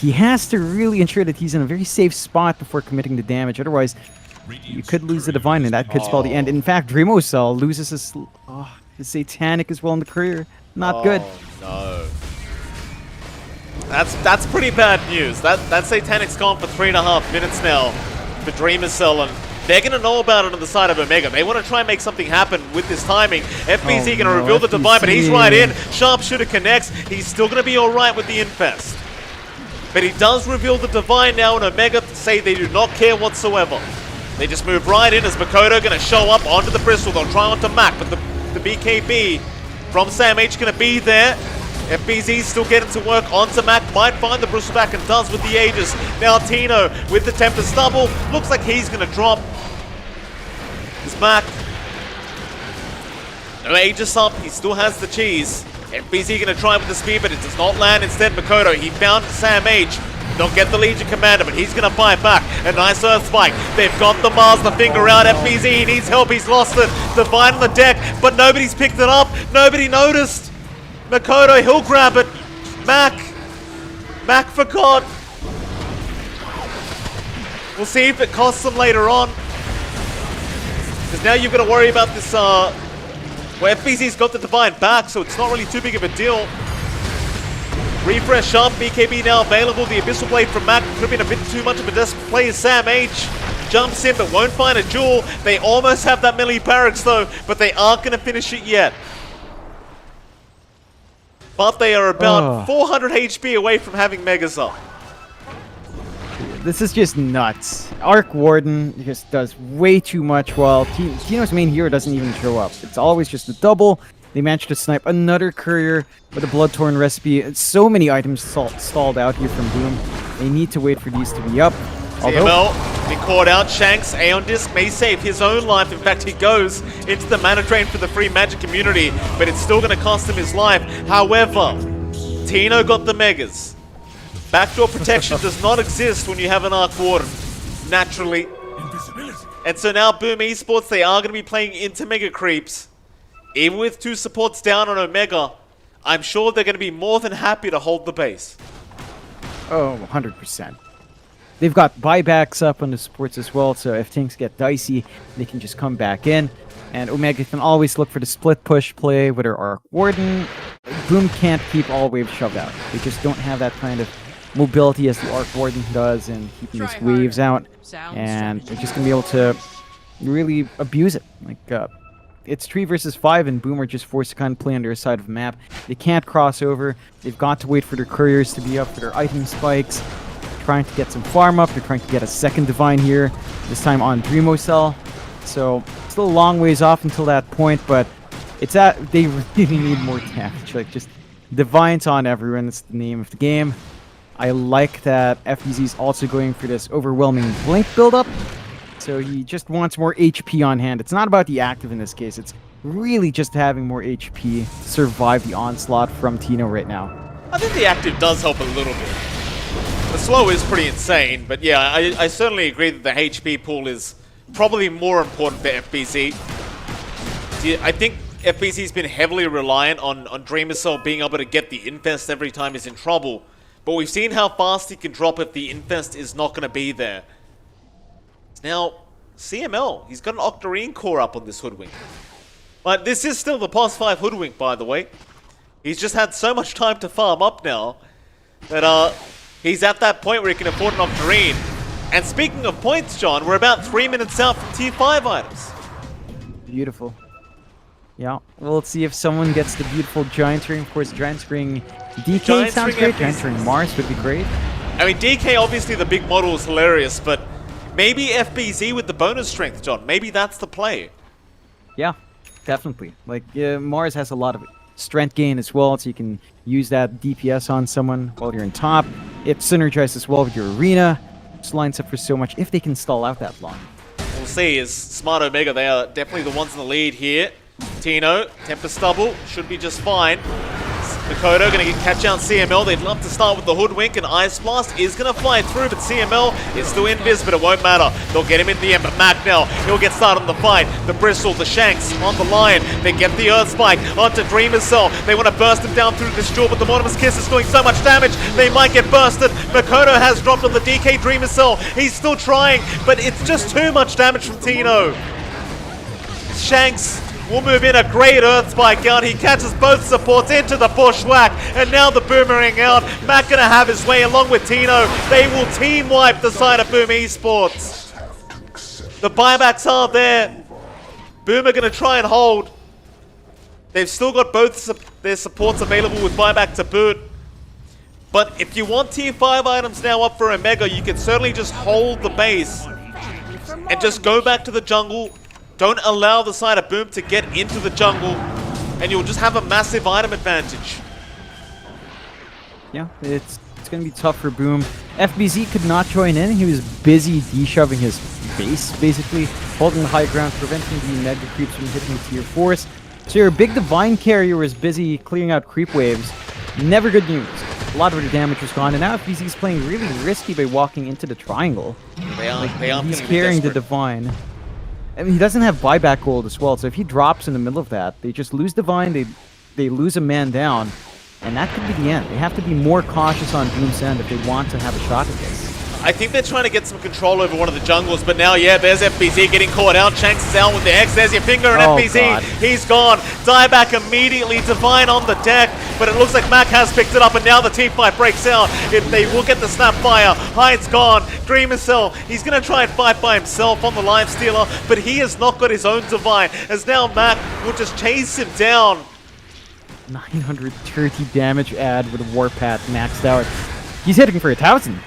he has to really ensure that he's in a very safe spot before committing the damage. Otherwise, you could lose the Divine, and that could spell the end. In fact, Dreamocell loses his Satanic as well in the career. Not good. No. That's pretty bad news. That Satanic's gone for 3.5 minutes now for Dreamocell, and they're going to know about it on the side of Omega. They want to try and make something happen with this timing. FBZ going to reveal the Divine, but he's right in. Sharpshooter connects. He's still going to be alright with the Infest. But he does reveal the Divine now, and Omega say they do not care whatsoever. They just move right in as Makoto going to show up onto the Bristol. They'll try onto Mac, but the BKB from Sam H going to be there. FBZ still getting to work onto Mac, might find the Bristol back and does with the Aegis. Now Tino with the Tempest double, looks like he's going to drop. It's Mac. No Aegis up, he still has the cheese. FBZ going to try with the speed, but it does not land. Instead, Makoto, he found Sam H. Don't get the Legion Commander, but he's going to fight back. A nice Earth Spike. They've got the Mars, the finger out. FBZ, he needs help, he's lost it. Divine on the deck, but nobody's picked it up. Nobody noticed. Makoto, he'll grab it. Mac forgot. We'll see if it costs him later on. Because now you've got to worry about this, well, FBZ's got the Divine back, so it's not really too big of a deal. Refresh up, BKB now available. The Abyssal Blade from Mac could have been a bit too much of a desperate play as Sam H jumps in but won't find a jewel. They almost have that melee barracks though, but they aren't going to finish it yet. But they are about 400 HP away from having Megas up. This is just nuts. Arc Warden just does way too much while Tino's main hero doesn't even show up. It's always just a double. They managed to snipe another courier with a Bloodtorn recipe. So many items stalled out here from Boom. They need to wait for these to be up. TML, be caught out. Shanks, Aeon Disc may save his own life. In fact, he goes into the mana drain for the free magic community, but it's still going to cost him his life. However, Tino got the Megas. Backdoor protection does not exist when you have an Arc Warden, naturally. And so now Boom Esports, they are going to be playing into Mega Creeps. Even with 2 supports down on Omega, I'm sure they're going to be more than happy to hold the base. Oh, 100%. They've got buybacks up on the supports as well, so if things get dicey, they can just come back in. And Omega can always look for the split push play with their Arc Warden. Boom can't keep all waves shoved out. They just don't have that kind of mobility as the Arc Warden does in keeping these waves out. And they're just going to be able to really abuse it. Like, it's 3 versus 5, and Boom are just forced to kind of play on their side of the map. They can't cross over. They've got to wait for their couriers to be up for their item spikes. Trying to get some farm up. They're trying to get a second Divine here, this time on Dreamocell. So, still a long ways off until that point, but it's they really need more damage. Like, just Divines on everyone. That's the name of the game. I like that FBZ's also going for this overwhelming Blink buildup. So he just wants more HP on hand. It's not about the active in this case. It's really just having more HP to survive the onslaught from Tino right now. I think the active does help a little bit. The slow is pretty insane, but yeah, I certainly agree that the HP pool is probably more important for FBZ. I think FBZ's been heavily reliant on Dreamocell being able to get the Infest every time he's in trouble. But we've seen how fast he can drop if the Infest is not going to be there. Now, CML, he's got an Octarine core up on this Hoodwink. But this is still the past 5 Hoodwink, by the way. He's just had so much time to farm up now that he's at that point where he can afford an Octarine. And speaking of points, John, we're about 3 minutes out from tier 5 items. Beautiful. Yeah, well, let's see if someone gets the beautiful Giant Ring. Of course, Giant Ring DK Giant sounds Ring great. Giant Ring Mars would be great. I mean, DK, obviously the big model is hilarious, but maybe FBZ with the bonus strength, John. Maybe that's the play. Yeah, definitely. Like, Mars has a lot of strength gain as well, so you can use that DPS on someone while you're in top. It synergizes as well with your arena. Just lines up for so much if they can stall out that long. We'll see. Is Smart Omega, they are definitely the ones in the lead here. Tino, Tempest double, should be just fine. Makoto gonna catch out CML. They'd love to start with the Hoodwink, and Ice Blast is gonna fly through, but CML is still invis, but it won't matter. They'll get him in the end, but Mac now, he'll get started on the fight. The Bristle, the Shanks on the line. They get the Earth Spike onto Dreamer's Cell. They want to burst him down through this jewel, but the Mortimer's Kiss is doing so much damage, they might get bursted. Makoto has dropped on the DK Dreamer's Cell. He's still trying, but it's just too much damage from Tino. Shanks will move in a great Earth Spike out. He catches both supports into the Bushwhack, and now the Boomerang out. Mac gonna have his way along with Tino. They will team wipe the side of Boom Esports. The buybacks are there. Boomer gonna try and hold. They've still got both their supports available with buyback to boot. But if you want tier 5 items now up for Omega, you can certainly just hold the base and just go back to the jungle. Don't allow the side of Boom to get into the jungle, and you'll just have a massive item advantage. Yeah, it's going to be tough for Boom. FBZ could not join in. He was busy de-shoving his base, basically, holding the high ground, preventing the mega creeps from hitting tier 4s. So your big Divine carrier was busy clearing out creep waves. Never good news. A lot of the damage was gone, and now FBZ is playing really risky by walking into the triangle. He's carrying the Divine. I mean, he doesn't have buyback gold as well, so if he drops in the middle of that, they just lose Divine, they lose a man down, and that could be the end. They have to be more cautious on Boom's end if they want to have a shot at this. I think they're trying to get some control over one of the jungles, but now, yeah, there's FBZ getting caught out. Shanks is out with the X. There's your finger, and FBZ, God. He's gone. Dieback immediately, Divine on the deck, but it looks like Mac has picked it up, and now the team fight breaks out. If they will get the Snapfire, Hyde's gone. Dreamer Cell, he's going to try and fight by himself on the Lifestealer, but he has not got his own Divine, as now Mac will just chase him down. 930 damage add with a Warpath maxed out. He's hitting for 1,000.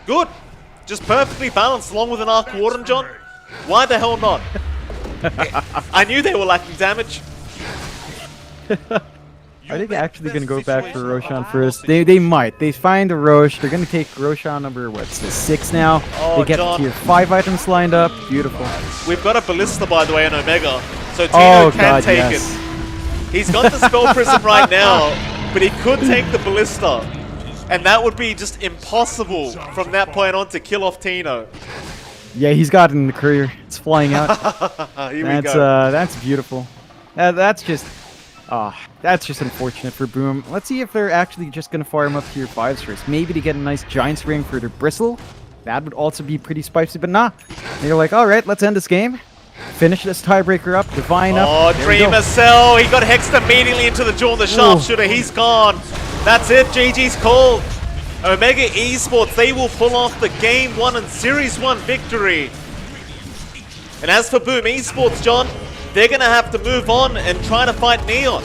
Good. Just perfectly balanced along with an Arc Warden, John. Why the hell not? I knew they were lacking damage. Are they actually going to go back for Roshan first? They might. They find a Rosh. They're going to take Roshan number, what's this, 6 now. Oh, they get John. tier 5 items lined up. Beautiful. We've got a Ballista, by the way, on Omega. So Tino can take yes. it. He's got the Spell Prism right now, but he could take the Ballista. And that would be just impossible from that point on to kill off Tino. Yeah, he's got it in the courier. It's flying out. Here we go. That's beautiful. That's just unfortunate for Boom. Let's see if they're actually just going to farm up tier 5s first. Maybe to get a nice Giant's Ring for their Bristle. That would also be pretty spicy, but nah. They're like, all right, let's end this game. Finish this tiebreaker up. Divine up. Oh, Dreamer Cell. He got hexed immediately into the Jewel, the Sharpshooter. He's gone. That's it. GG's called. Omega Esports, they will pull off the Game 1 and Series 1 victory. And as for Boom Esports, John, they're going to have to move on and try to fight Neon.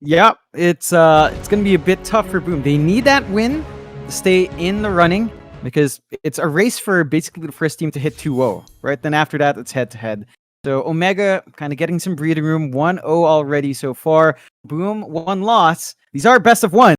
Yeah, it's going to be a bit tough for Boom. They need that win to stay in the running because it's a race for basically the first team to hit 2-0, right? Then after that, it's head-to-head. So Omega kind of getting some breathing room. 1-0 already so far. Boom, 1 loss. These are best of 1.